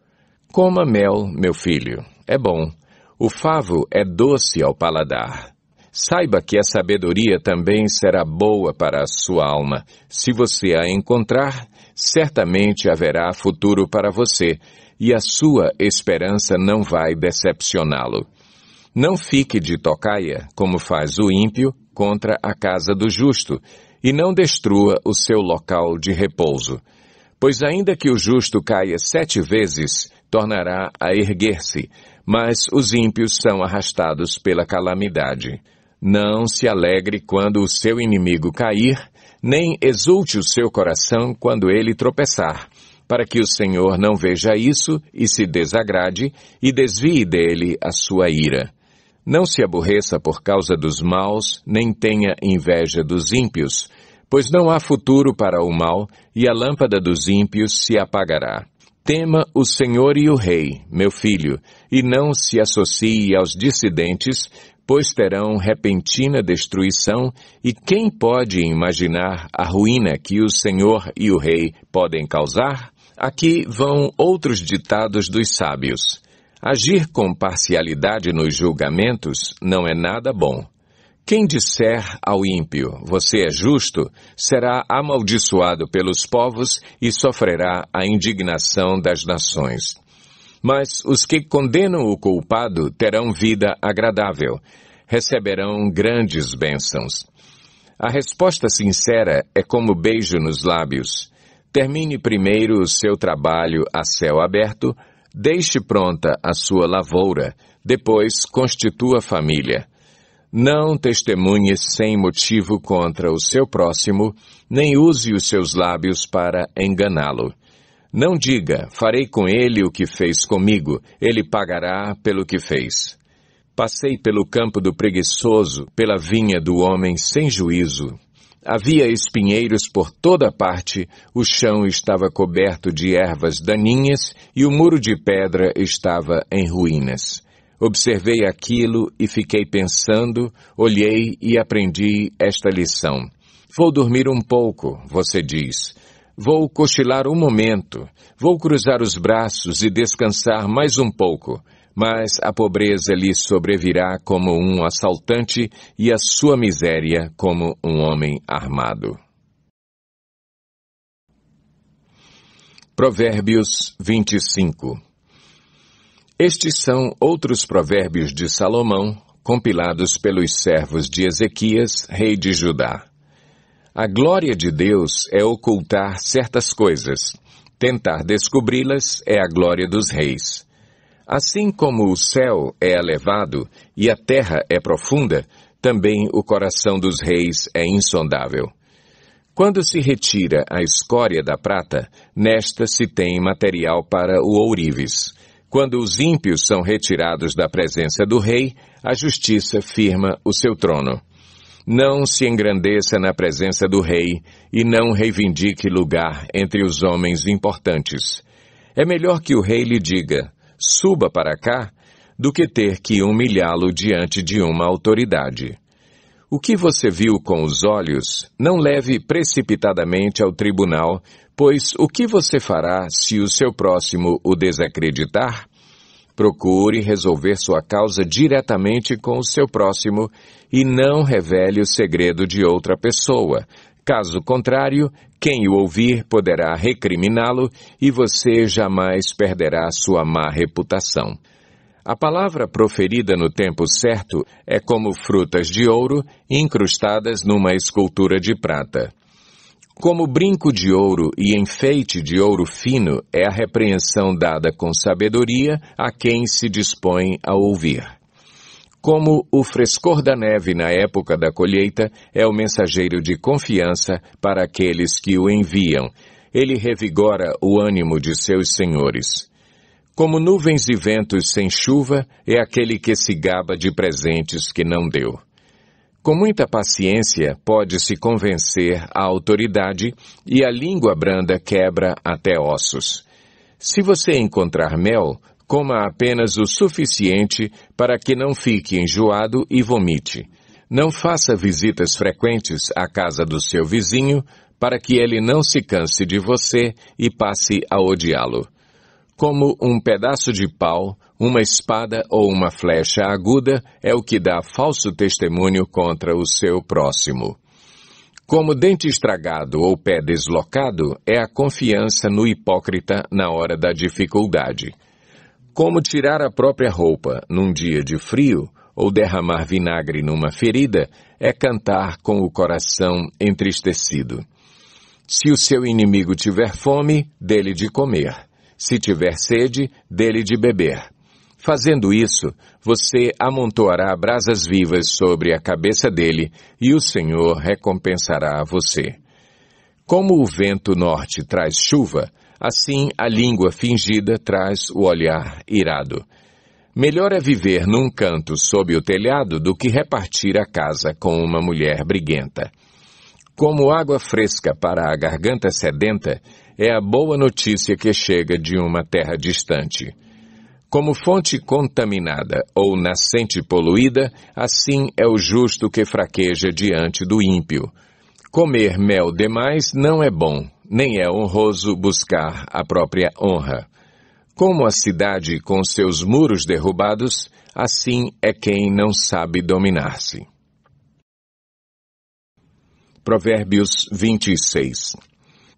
Coma mel, meu filho, é bom. O favo é doce ao paladar. Saiba que a sabedoria também será boa para a sua alma. Se você a encontrar, certamente haverá futuro para você, e a sua esperança não vai decepcioná-lo. Não fique de tocaia, como faz o ímpio, contra a casa do justo, e não destrua o seu local de repouso. Pois ainda que o justo caia 7 vezes, tornará a erguer-se, mas os ímpios são arrastados pela calamidade. Não se alegre quando o seu inimigo cair, nem exulte o seu coração quando ele tropeçar, para que o Senhor não veja isso e se desagrade e desvie dele a sua ira. Não se aborreça por causa dos maus, nem tenha inveja dos ímpios, pois não há futuro para o mal, e a lâmpada dos ímpios se apagará. Tema o Senhor e o Rei, meu filho, e não se associe aos dissidentes, pois terão repentina destruição, e quem pode imaginar a ruína que o Senhor e o Rei podem causar? Aqui vão outros ditados dos sábios. Agir com parcialidade nos julgamentos não é nada bom. Quem disser ao ímpio, você é justo, será amaldiçoado pelos povos e sofrerá a indignação das nações. Mas os que condenam o culpado terão vida agradável, receberão grandes bênçãos. A resposta sincera é como beijo nos lábios. Termine primeiro o seu trabalho a céu aberto, deixe pronta a sua lavoura, depois constitua família. Não testemunhe sem motivo contra o seu próximo, nem use os seus lábios para enganá-lo. Não diga, farei com ele o que fez comigo, ele pagará pelo que fez. Passei pelo campo do preguiçoso, pela vinha do homem sem juízo. Havia espinheiros por toda parte, o chão estava coberto de ervas daninhas e o muro de pedra estava em ruínas. Observei aquilo e fiquei pensando, olhei e aprendi esta lição. Vou dormir um pouco, você diz. Vou cochilar um momento. Vou cruzar os braços e descansar mais um pouco. Mas a pobreza lhe sobrevirá como um assaltante e a sua miséria como um homem armado. Provérbios 25. Estes são outros provérbios de Salomão, compilados pelos servos de Ezequias, rei de Judá. A glória de Deus é ocultar certas coisas. Tentar descobri-las é a glória dos reis. Assim como o céu é elevado e a terra é profunda, também o coração dos reis é insondável. Quando se retira a escória da prata, nesta se tem material para o ourives. Quando os ímpios são retirados da presença do rei, a justiça firma o seu trono. Não se engrandeça na presença do rei e não reivindique lugar entre os homens importantes. É melhor que o rei lhe diga, suba para cá, do que ter que humilhá-lo diante de uma autoridade. O que você viu com os olhos, não leve precipitadamente ao tribunal, pois o que você fará se o seu próximo o desacreditar? Procure resolver sua causa diretamente com o seu próximo e não revele o segredo de outra pessoa. Caso contrário, quem o ouvir poderá recriminá-lo e você jamais perderá sua má reputação. A palavra proferida no tempo certo é como frutas de ouro incrustadas numa escultura de prata. Como brinco de ouro e enfeite de ouro fino é a repreensão dada com sabedoria a quem se dispõe a ouvir. Como o frescor da neve na época da colheita é o mensageiro de confiança para aqueles que o enviam, ele revigora o ânimo de seus senhores. Como nuvens e ventos sem chuva, é aquele que se gaba de presentes que não deu. Com muita paciência, pode-se convencer a autoridade e a língua branda quebra até ossos. Se você encontrar mel, coma apenas o suficiente para que não fique enjoado e vomite. Não faça visitas frequentes à casa do seu vizinho, para que ele não se canse de você e passe a odiá-lo. Como um pedaço de pau, uma espada ou uma flecha aguda é o que dá falso testemunho contra o seu próximo. Como dente estragado ou pé deslocado é a confiança no hipócrita na hora da dificuldade. Como tirar a própria roupa num dia de frio ou derramar vinagre numa ferida é cantar com o coração entristecido. Se o seu inimigo tiver fome, dê-lhe de comer. Se tiver sede, dê-lhe de beber. Fazendo isso, você amontoará brasas vivas sobre a cabeça dele e o Senhor recompensará você. Como o vento norte traz chuva, assim a língua fingida traz o olhar irado. Melhor é viver num canto sob o telhado do que repartir a casa com uma mulher briguenta. Como água fresca para a garganta sedenta, é a boa notícia que chega de uma terra distante. Como fonte contaminada ou nascente poluída, assim é o justo que fraqueja diante do ímpio. Comer mel demais não é bom, nem é honroso buscar a própria honra. Como a cidade com seus muros derrubados, assim é quem não sabe dominar-se. Provérbios 26.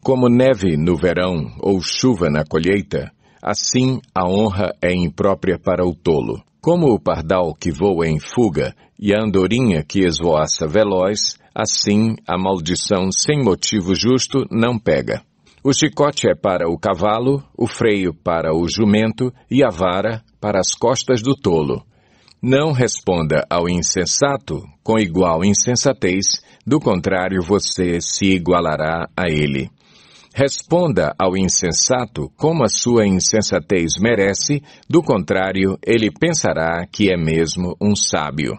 Como neve no verão ou chuva na colheita, assim a honra é imprópria para o tolo. Como o pardal que voa em fuga e a andorinha que esvoaça veloz, assim a maldição sem motivo justo não pega. O chicote é para o cavalo, o freio para o jumento e a vara para as costas do tolo. Não responda ao insensato com igual insensatez, do contrário você se igualará a ele. Responda ao insensato como a sua insensatez merece, do contrário ele pensará que é mesmo um sábio.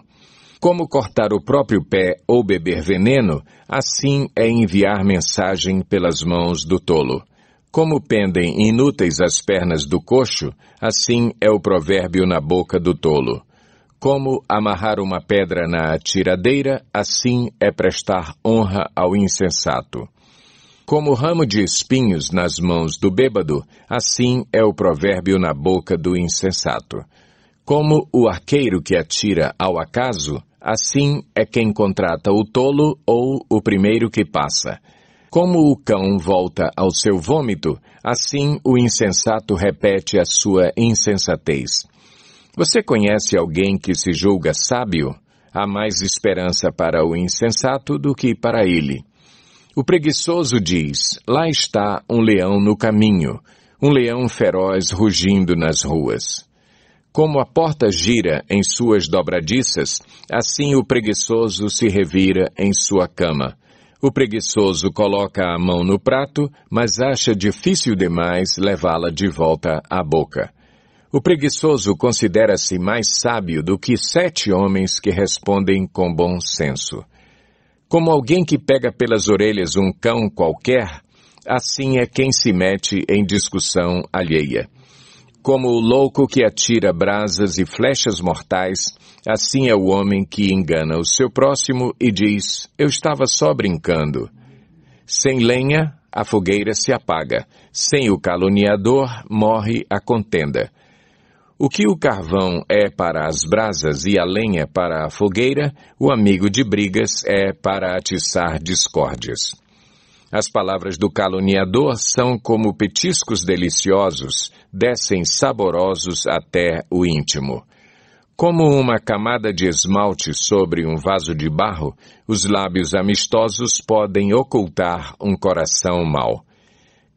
Como cortar o próprio pé ou beber veneno, assim é enviar mensagem pelas mãos do tolo. Como pendem inúteis as pernas do coxo, assim é o provérbio na boca do tolo. Como amarrar uma pedra na tiradeira, assim é prestar honra ao insensato. Como ramo de espinhos nas mãos do bêbado, assim é o provérbio na boca do insensato. Como o arqueiro que atira ao acaso, assim é quem contrata o tolo ou o primeiro que passa. Como o cão volta ao seu vômito, assim o insensato repete a sua insensatez. Você conhece alguém que se julga sábio? Há mais esperança para o insensato do que para ele. O preguiçoso diz, lá está um leão no caminho, um leão feroz rugindo nas ruas. Como a porta gira em suas dobradiças, assim o preguiçoso se revira em sua cama. O preguiçoso coloca a mão no prato, mas acha difícil demais levá-la de volta à boca. O preguiçoso considera-se mais sábio do que 7 homens que respondem com bom senso. Como alguém que pega pelas orelhas um cão qualquer, assim é quem se mete em discussão alheia. Como o louco que atira brasas e flechas mortais, assim é o homem que engana o seu próximo e diz, eu estava só brincando. Sem lenha, a fogueira se apaga. Sem o caluniador, morre a contenda. O que o carvão é para as brasas e a lenha para a fogueira, o amigo de brigas é para atiçar discórdias. As palavras do caluniador são como petiscos deliciosos, descem saborosos até o íntimo. Como uma camada de esmalte sobre um vaso de barro, os lábios amistosos podem ocultar um coração mau.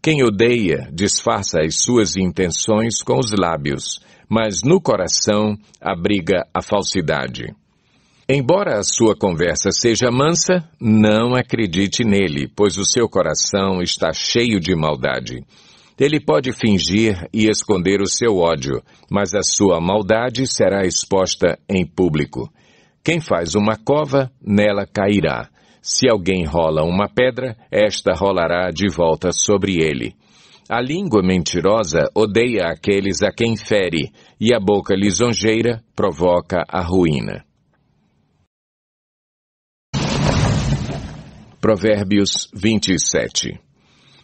Quem odeia disfarça as suas intenções com os lábios, mas no coração abriga a falsidade. Embora a sua conversa seja mansa, não acredite nele, pois o seu coração está cheio de maldade. Ele pode fingir e esconder o seu ódio, mas a sua maldade será exposta em público. Quem faz uma cova, nela cairá. Se alguém rola uma pedra, esta rolará de volta sobre ele. A língua mentirosa odeia aqueles a quem fere, e a boca lisonjeira provoca a ruína. Provérbios 27.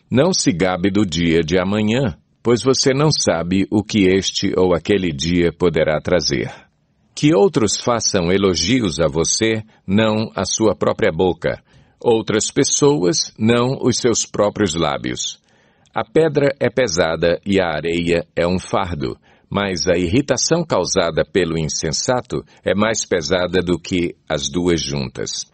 Não se gabe do dia de amanhã, pois você não sabe o que este ou aquele dia poderá trazer. Que outros façam elogios a você, não a sua própria boca. Outras pessoas, não os seus próprios lábios. A pedra é pesada e a areia é um fardo, mas a irritação causada pelo insensato é mais pesada do que as duas juntas.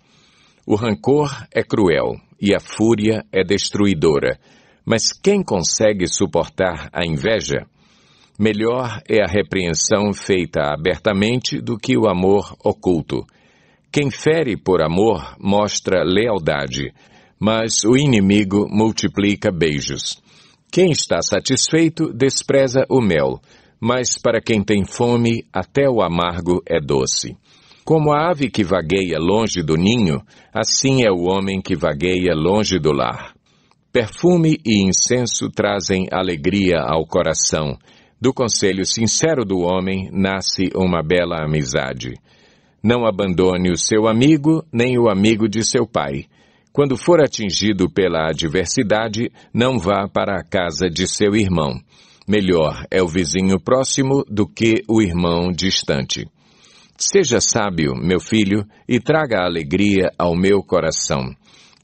O rancor é cruel e a fúria é destruidora, mas quem consegue suportar a inveja? Melhor é a repreensão feita abertamente do que o amor oculto. Quem fere por amor mostra lealdade, mas o inimigo multiplica beijos. Quem está satisfeito despreza o mel, mas para quem tem fome até o amargo é doce. Como a ave que vagueia longe do ninho, assim é o homem que vagueia longe do lar. Perfume e incenso trazem alegria ao coração. Do conselho sincero do homem nasce uma bela amizade. Não abandone o seu amigo, nem o amigo de seu pai. Quando for atingido pela adversidade, não vá para a casa de seu irmão. Melhor é o vizinho próximo do que o irmão distante. Seja sábio, meu filho, e traga alegria ao meu coração.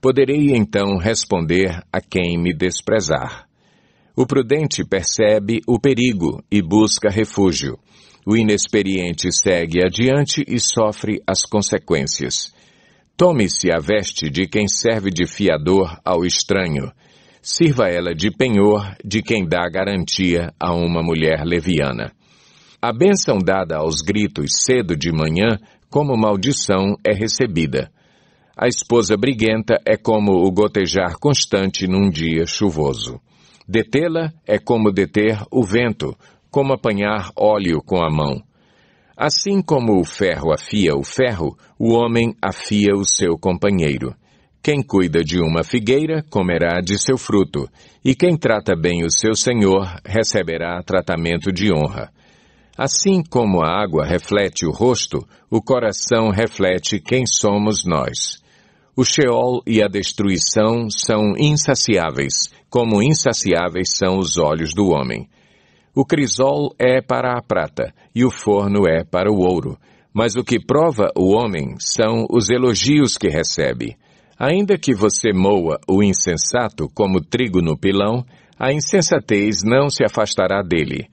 Poderei então responder a quem me desprezar. O prudente percebe o perigo e busca refúgio. O inexperiente segue adiante e sofre as consequências. Tome-se a veste de quem serve de fiador ao estranho. Sirva ela de penhor de quem dá garantia a uma mulher leviana. A bênção dada aos gritos cedo de manhã, como maldição, é recebida. A esposa briguenta é como o gotejar constante num dia chuvoso. Detê-la é como deter o vento, como apanhar óleo com a mão. Assim como o ferro afia o ferro, o homem afia o seu companheiro. Quem cuida de uma figueira comerá de seu fruto, e quem trata bem o seu senhor receberá tratamento de honra. Assim como a água reflete o rosto, o coração reflete quem somos nós. O Sheol e a destruição são insaciáveis, como insaciáveis são os olhos do homem. O crisol é para a prata, e o forno é para o ouro, mas o que prova o homem são os elogios que recebe. Ainda que você moa o insensato como trigo no pilão, a insensatez não se afastará dele.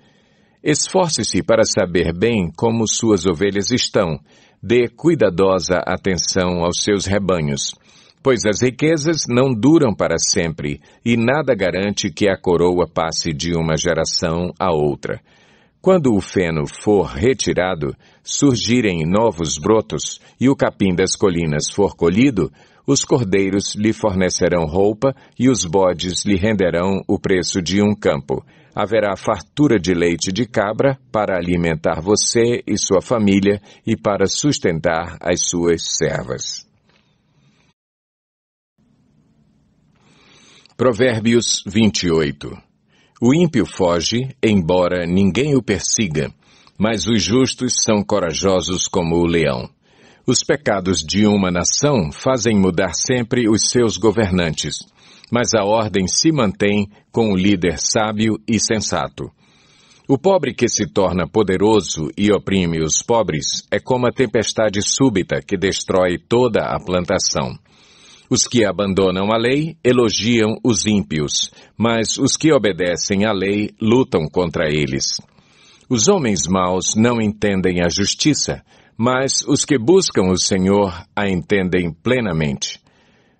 Esforce-se para saber bem como suas ovelhas estão. Dê cuidadosa atenção aos seus rebanhos, pois as riquezas não duram para sempre e nada garante que a coroa passe de uma geração a outra. Quando o feno for retirado, surgirem novos brotos, e o capim das colinas for colhido, os cordeiros lhe fornecerão roupa, e os bodes lhe renderão o preço de um campo. Haverá fartura de leite de cabra para alimentar você e sua família e para sustentar as suas servas. Provérbios 28. O ímpio foge, embora ninguém o persiga, mas os justos são corajosos como o leão. Os pecados de uma nação fazem mudar sempre os seus governantes, mas a ordem se mantém com o líder sábio e sensato. O pobre que se torna poderoso e oprime os pobres é como a tempestade súbita que destrói toda a plantação. Os que abandonam a lei elogiam os ímpios, mas os que obedecem à lei lutam contra eles. Os homens maus não entendem a justiça, mas os que buscam o Senhor a entendem plenamente.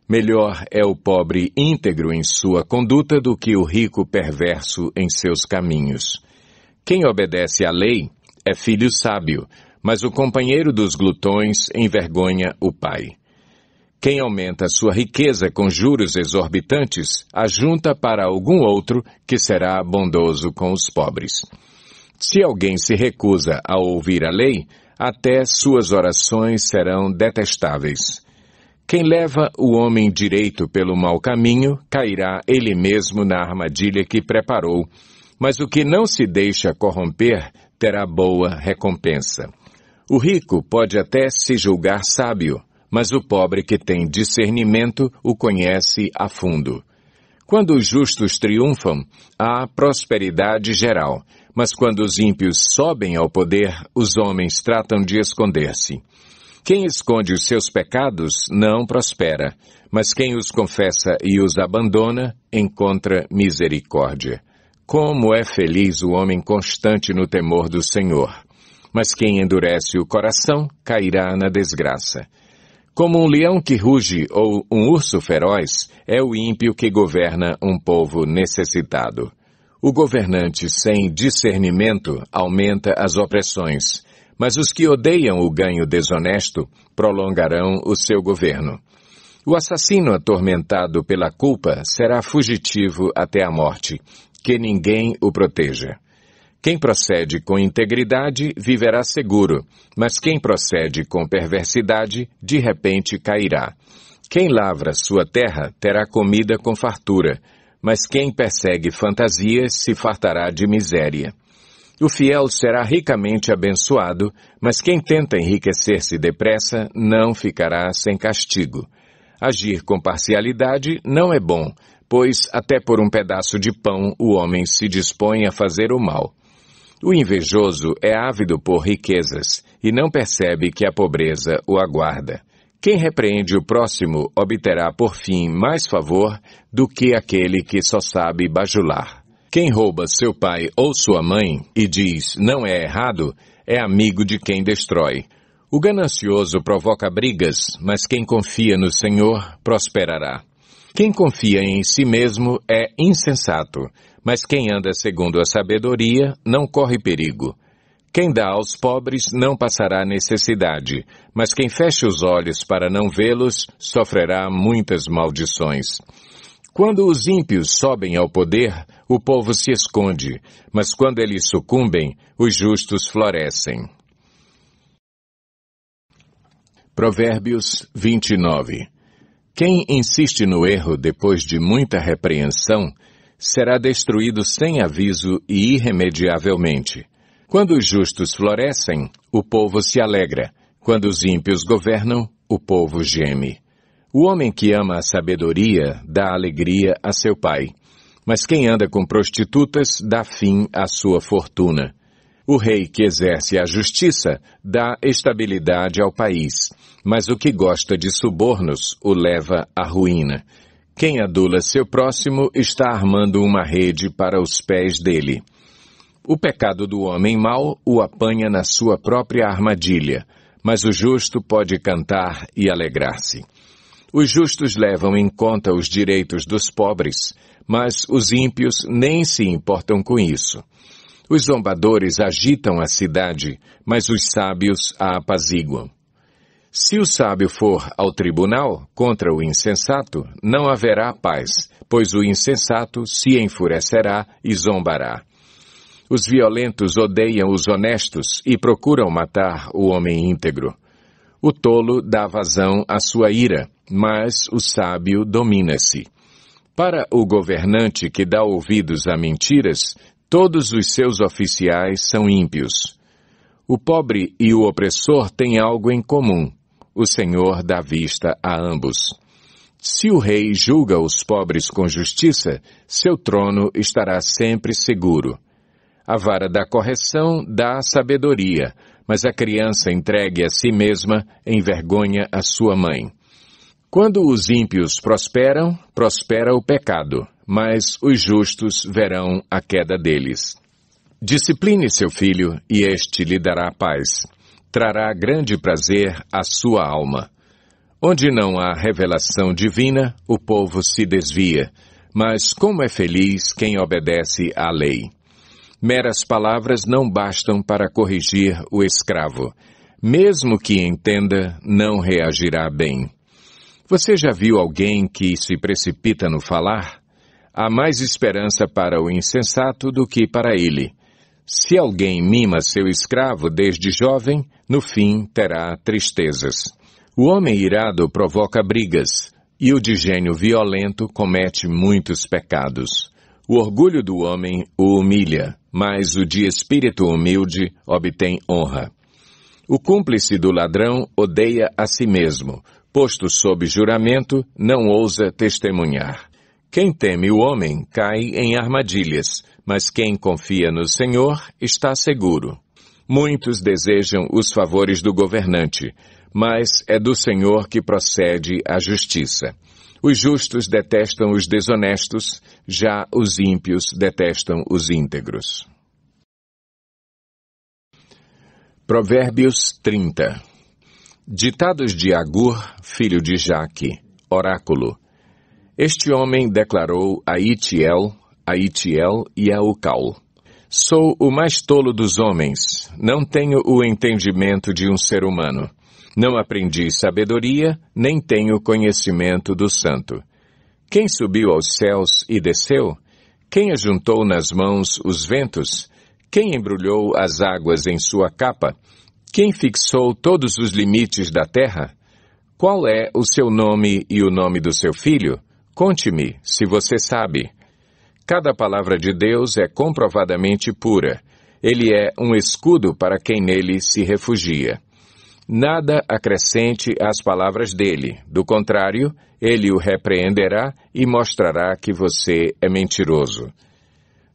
Melhor é o pobre íntegro em sua conduta do que o rico perverso em seus caminhos. Quem obedece à lei é filho sábio, mas o companheiro dos glutões envergonha o pai. Quem aumenta sua riqueza com juros exorbitantes, ajunta para algum outro que será bondoso com os pobres. Se alguém se recusa a ouvir a lei, até suas orações serão detestáveis. Quem leva o homem direito pelo mau caminho, cairá ele mesmo na armadilha que preparou, mas o que não se deixa corromper terá boa recompensa. O rico pode até se julgar sábio, mas o pobre que tem discernimento o conhece a fundo. Quando os justos triunfam, há prosperidade geral, mas quando os ímpios sobem ao poder, os homens tratam de esconder-se. Quem esconde os seus pecados não prospera, mas quem os confessa e os abandona, encontra misericórdia. Como é feliz o homem constante no temor do Senhor! Mas quem endurece o coração, cairá na desgraça. Como um leão que ruge ou um urso feroz, é o ímpio que governa um povo necessitado. O governante sem discernimento aumenta as opressões, mas os que odeiam o ganho desonesto prolongarão o seu governo. O assassino atormentado pela culpa será fugitivo até a morte, que ninguém o proteja. Quem procede com integridade viverá seguro, mas quem procede com perversidade, de repente cairá. Quem lavra sua terra terá comida com fartura, mas quem persegue fantasias se fartará de miséria. O fiel será ricamente abençoado, mas quem tenta enriquecer-se depressa não ficará sem castigo. Agir com parcialidade não é bom, pois até por um pedaço de pão o homem se dispõe a fazer o mal. O invejoso é ávido por riquezas e não percebe que a pobreza o aguarda. Quem repreende o próximo obterá por fim mais favor do que aquele que só sabe bajular. Quem rouba seu pai ou sua mãe e diz não é errado, é amigo de quem destrói. O ganancioso provoca brigas, mas quem confia no Senhor prosperará. Quem confia em si mesmo é insensato, mas quem anda segundo a sabedoria não corre perigo. Quem dá aos pobres não passará necessidade, mas quem fecha os olhos para não vê-los sofrerá muitas maldições. Quando os ímpios sobem ao poder, o povo se esconde, mas quando eles sucumbem, os justos florescem. Provérbios 29. Quem insiste no erro depois de muita repreensão, será destruído sem aviso e irremediavelmente. Quando os justos florescem, o povo se alegra. Quando os ímpios governam, o povo geme. O homem que ama a sabedoria dá alegria a seu pai, mas quem anda com prostitutas dá fim à sua fortuna. O rei que exerce a justiça dá estabilidade ao país, mas o que gosta de subornos o leva à ruína. Quem adula seu próximo está armando uma rede para os pés dele. O pecado do homem mau o apanha na sua própria armadilha, mas o justo pode cantar e alegrar-se. Os justos levam em conta os direitos dos pobres, mas os ímpios nem se importam com isso. Os zombadores agitam a cidade, mas os sábios a apaziguam. Se o sábio for ao tribunal contra o insensato, não haverá paz, pois o insensato se enfurecerá e zombará. Os violentos odeiam os honestos e procuram matar o homem íntegro. O tolo dá vazão à sua ira, mas o sábio domina-se. Para o governante que dá ouvidos a mentiras, todos os seus oficiais são ímpios. O pobre e o opressor têm algo em comum. O Senhor dá vista a ambos. Se o rei julga os pobres com justiça, seu trono estará sempre seguro. A vara da correção dá a sabedoria, mas a criança entregue a si mesma envergonha a sua mãe. Quando os ímpios prosperam, prospera o pecado, mas os justos verão a queda deles. Discipline seu filho, e este lhe dará paz. Trará grande prazer à sua alma. Onde não há revelação divina, o povo se desvia, mas como é feliz quem obedece à lei. Meras palavras não bastam para corrigir o escravo. Mesmo que entenda, não reagirá bem. Você já viu alguém que se precipita no falar? Há mais esperança para o insensato do que para ele. Se alguém mima seu escravo desde jovem, no fim terá tristezas. O homem irado provoca brigas, e o de gênio violento comete muitos pecados. O orgulho do homem o humilha, mas o de espírito humilde obtém honra. O cúmplice do ladrão odeia a si mesmo. Posto sob juramento, não ousa testemunhar. Quem teme o homem cai em armadilhas, mas quem confia no Senhor está seguro. Muitos desejam os favores do governante, mas é do Senhor que procede a justiça. Os justos detestam os desonestos, já os ímpios detestam os íntegros. Provérbios 30. Ditados de Agur, filho de Jaque, oráculo. Este homem declarou a Itiel e a Ucal. Sou o mais tolo dos homens, não tenho o entendimento de um ser humano. Não aprendi sabedoria, nem tenho conhecimento do santo. Quem subiu aos céus e desceu? Quem ajuntou nas mãos os ventos? Quem embrulhou as águas em sua capa? Quem fixou todos os limites da terra? Qual é o seu nome e o nome do seu filho? Conte-me, se você sabe. Cada palavra de Deus é comprovadamente pura. Ele é um escudo para quem nele se refugia. Nada acrescente às palavras dele. Do contrário, ele o repreenderá e mostrará que você é mentiroso.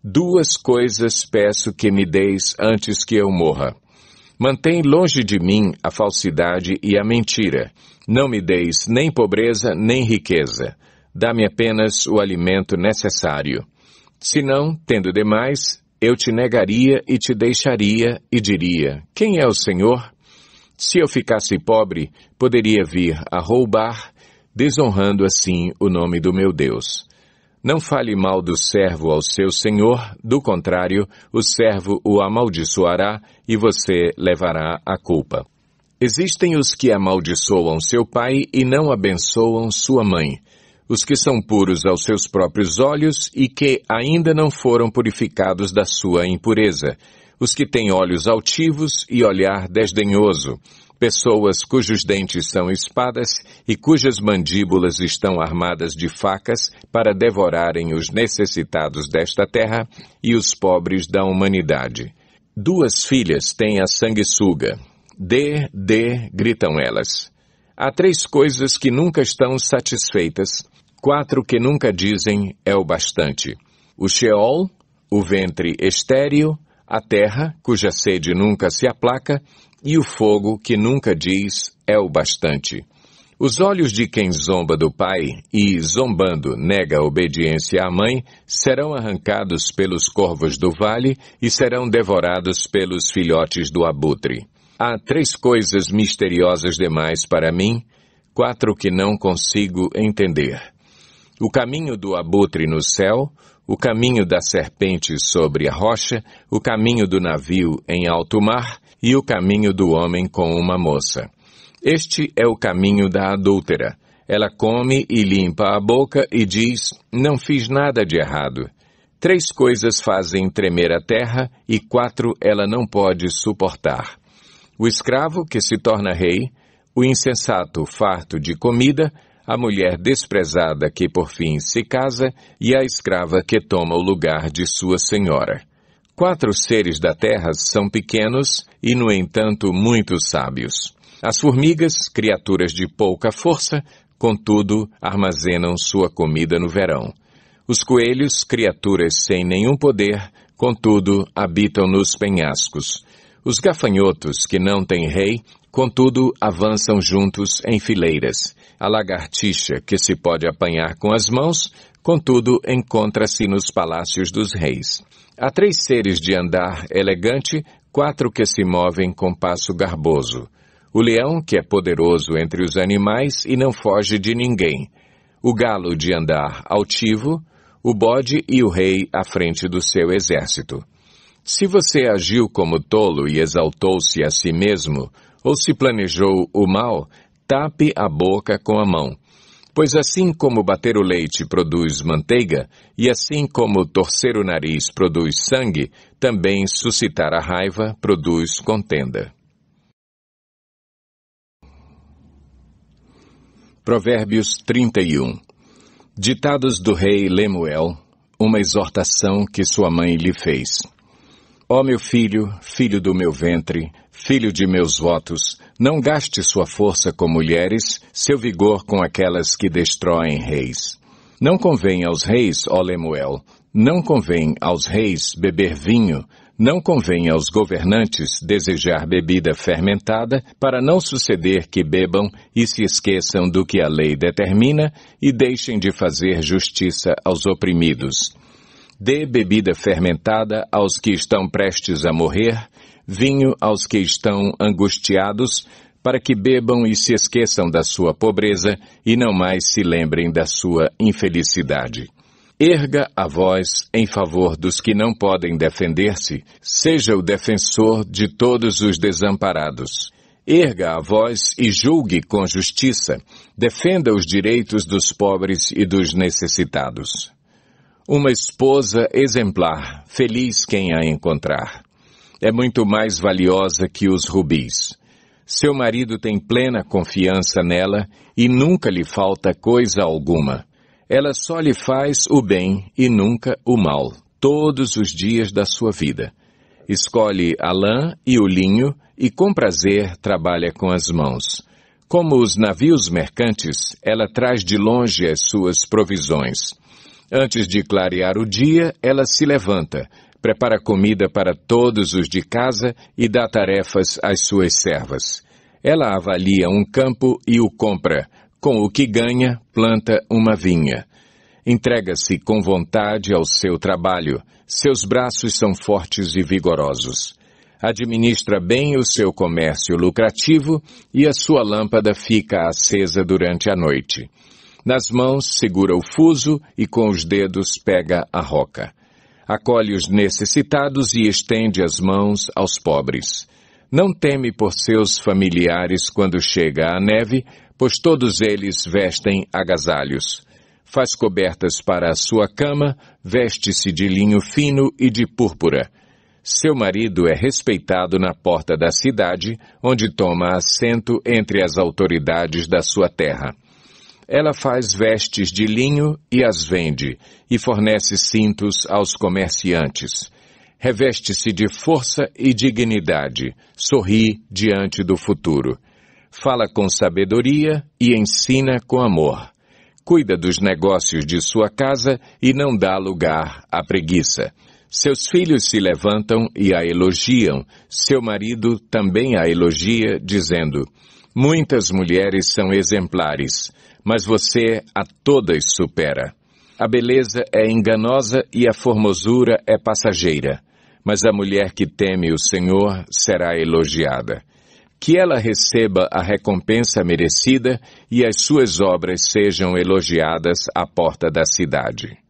2 coisas peço que me deis antes que eu morra. Mantém longe de mim a falsidade e a mentira. Não me deis nem pobreza nem riqueza. Dá-me apenas o alimento necessário. Senão, tendo demais, eu te negaria e te deixaria e diria, quem é o Senhor? Se eu ficasse pobre, poderia vir a roubar, desonrando assim o nome do meu Deus. Não fale mal do servo ao seu senhor, do contrário, o servo o amaldiçoará e você levará a culpa. Existem os que amaldiçoam seu pai e não abençoam sua mãe, os que são puros aos seus próprios olhos e que ainda não foram purificados da sua impureza, os que têm olhos altivos e olhar desdenhoso, pessoas cujos dentes são espadas e cujas mandíbulas estão armadas de facas para devorarem os necessitados desta terra e os pobres da humanidade. 2 filhas têm a sanguessuga. Dê, gritam elas. Há 3 coisas que nunca estão satisfeitas, 4 que nunca dizem é o bastante. O Sheol, o ventre estéril, a terra, cuja sede nunca se aplaca, e o fogo, que nunca diz, é o bastante. Os olhos de quem zomba do pai e, zombando, nega a obediência à mãe, serão arrancados pelos corvos do vale e serão devorados pelos filhotes do abutre. Há 3 coisas misteriosas demais para mim, 4 que não consigo entender. o caminho do abutre no céu, o caminho da serpente sobre a rocha, o caminho do navio em alto mar e o caminho do homem com uma moça. Este é o caminho da adúltera. Ela come e limpa a boca e diz, não fiz nada de errado. 3 coisas fazem tremer a terra e 4 ela não pode suportar. O escravo que se torna rei, o insensato farto de comida, a mulher desprezada que por fim se casa e a escrava que toma o lugar de sua senhora. 4 seres da terra são pequenos e, no entanto, muito sábios. As formigas, criaturas de pouca força, contudo, armazenam sua comida no verão. Os coelhos, criaturas sem nenhum poder, contudo, habitam nos penhascos. Os gafanhotos, que não têm rei, contudo, avançam juntos em fileiras. A lagartixa, que se pode apanhar com as mãos, contudo, encontra-se nos palácios dos reis. Há 3 seres de andar elegante, 4 que se movem com passo garboso. O leão, que é poderoso entre os animais e não foge de ninguém. O galo de andar altivo, o bode e o rei à frente do seu exército. Se você agiu como tolo e exaltou-se a si mesmo, ou se planejou o mal, tape a boca com a mão. Pois assim como bater o leite produz manteiga, e assim como torcer o nariz produz sangue, também suscitar a raiva produz contenda. Provérbios 31. Ditados do rei Lemuel, uma exortação que sua mãe lhe fez. Ó meu filho, filho do meu ventre, filho de meus votos, não gaste sua força com mulheres, seu vigor com aquelas que destroem reis. Não convém aos reis, ó Lemuel, não convém aos reis beber vinho, não convém aos governantes desejar bebida fermentada, para não suceder que bebam e se esqueçam do que a lei determina e deixem de fazer justiça aos oprimidos. Dê bebida fermentada aos que estão prestes a morrer, vinho aos que estão angustiados, para que bebam e se esqueçam da sua pobreza e não mais se lembrem da sua infelicidade. Erga a voz em favor dos que não podem defender-se, seja o defensor de todos os desamparados. Erga a voz e julgue com justiça, defenda os direitos dos pobres e dos necessitados. Uma esposa exemplar, feliz quem a encontrar. É muito mais valiosa que os rubis. Seu marido tem plena confiança nela e nunca lhe falta coisa alguma. Ela só lhe faz o bem e nunca o mal, todos os dias da sua vida. Escolhe a lã e o linho e com prazer trabalha com as mãos. Como os navios mercantes, ela traz de longe as suas provisões. Antes de clarear o dia, ela se levanta, prepara comida para todos os de casa e dá tarefas às suas servas. Ela avalia um campo e o compra. Com o que ganha, planta uma vinha. Entrega-se com vontade ao seu trabalho. Seus braços são fortes e vigorosos. Administra bem o seu comércio lucrativo e a sua lâmpada fica acesa durante a noite. Nas mãos segura o fuso e com os dedos pega a roca. Acolhe os necessitados e estende as mãos aos pobres. Não teme por seus familiares quando chega a neve, pois todos eles vestem agasalhos. Faz cobertas para a sua cama, veste-se de linho fino e de púrpura. Seu marido é respeitado na porta da cidade, onde toma assento entre as autoridades da sua terra. Ela faz vestes de linho e as vende, e fornece cintos aos comerciantes. Reveste-se de força e dignidade, sorri diante do futuro. Fala com sabedoria e ensina com amor. Cuida dos negócios de sua casa e não dá lugar à preguiça. Seus filhos se levantam e a elogiam. Seu marido também a elogia, dizendo: muitas mulheres são exemplares, mas você a todas supera. A beleza é enganosa e a formosura é passageira, mas a mulher que teme o Senhor será elogiada. Que ela receba a recompensa merecida e as suas obras sejam elogiadas à porta da cidade.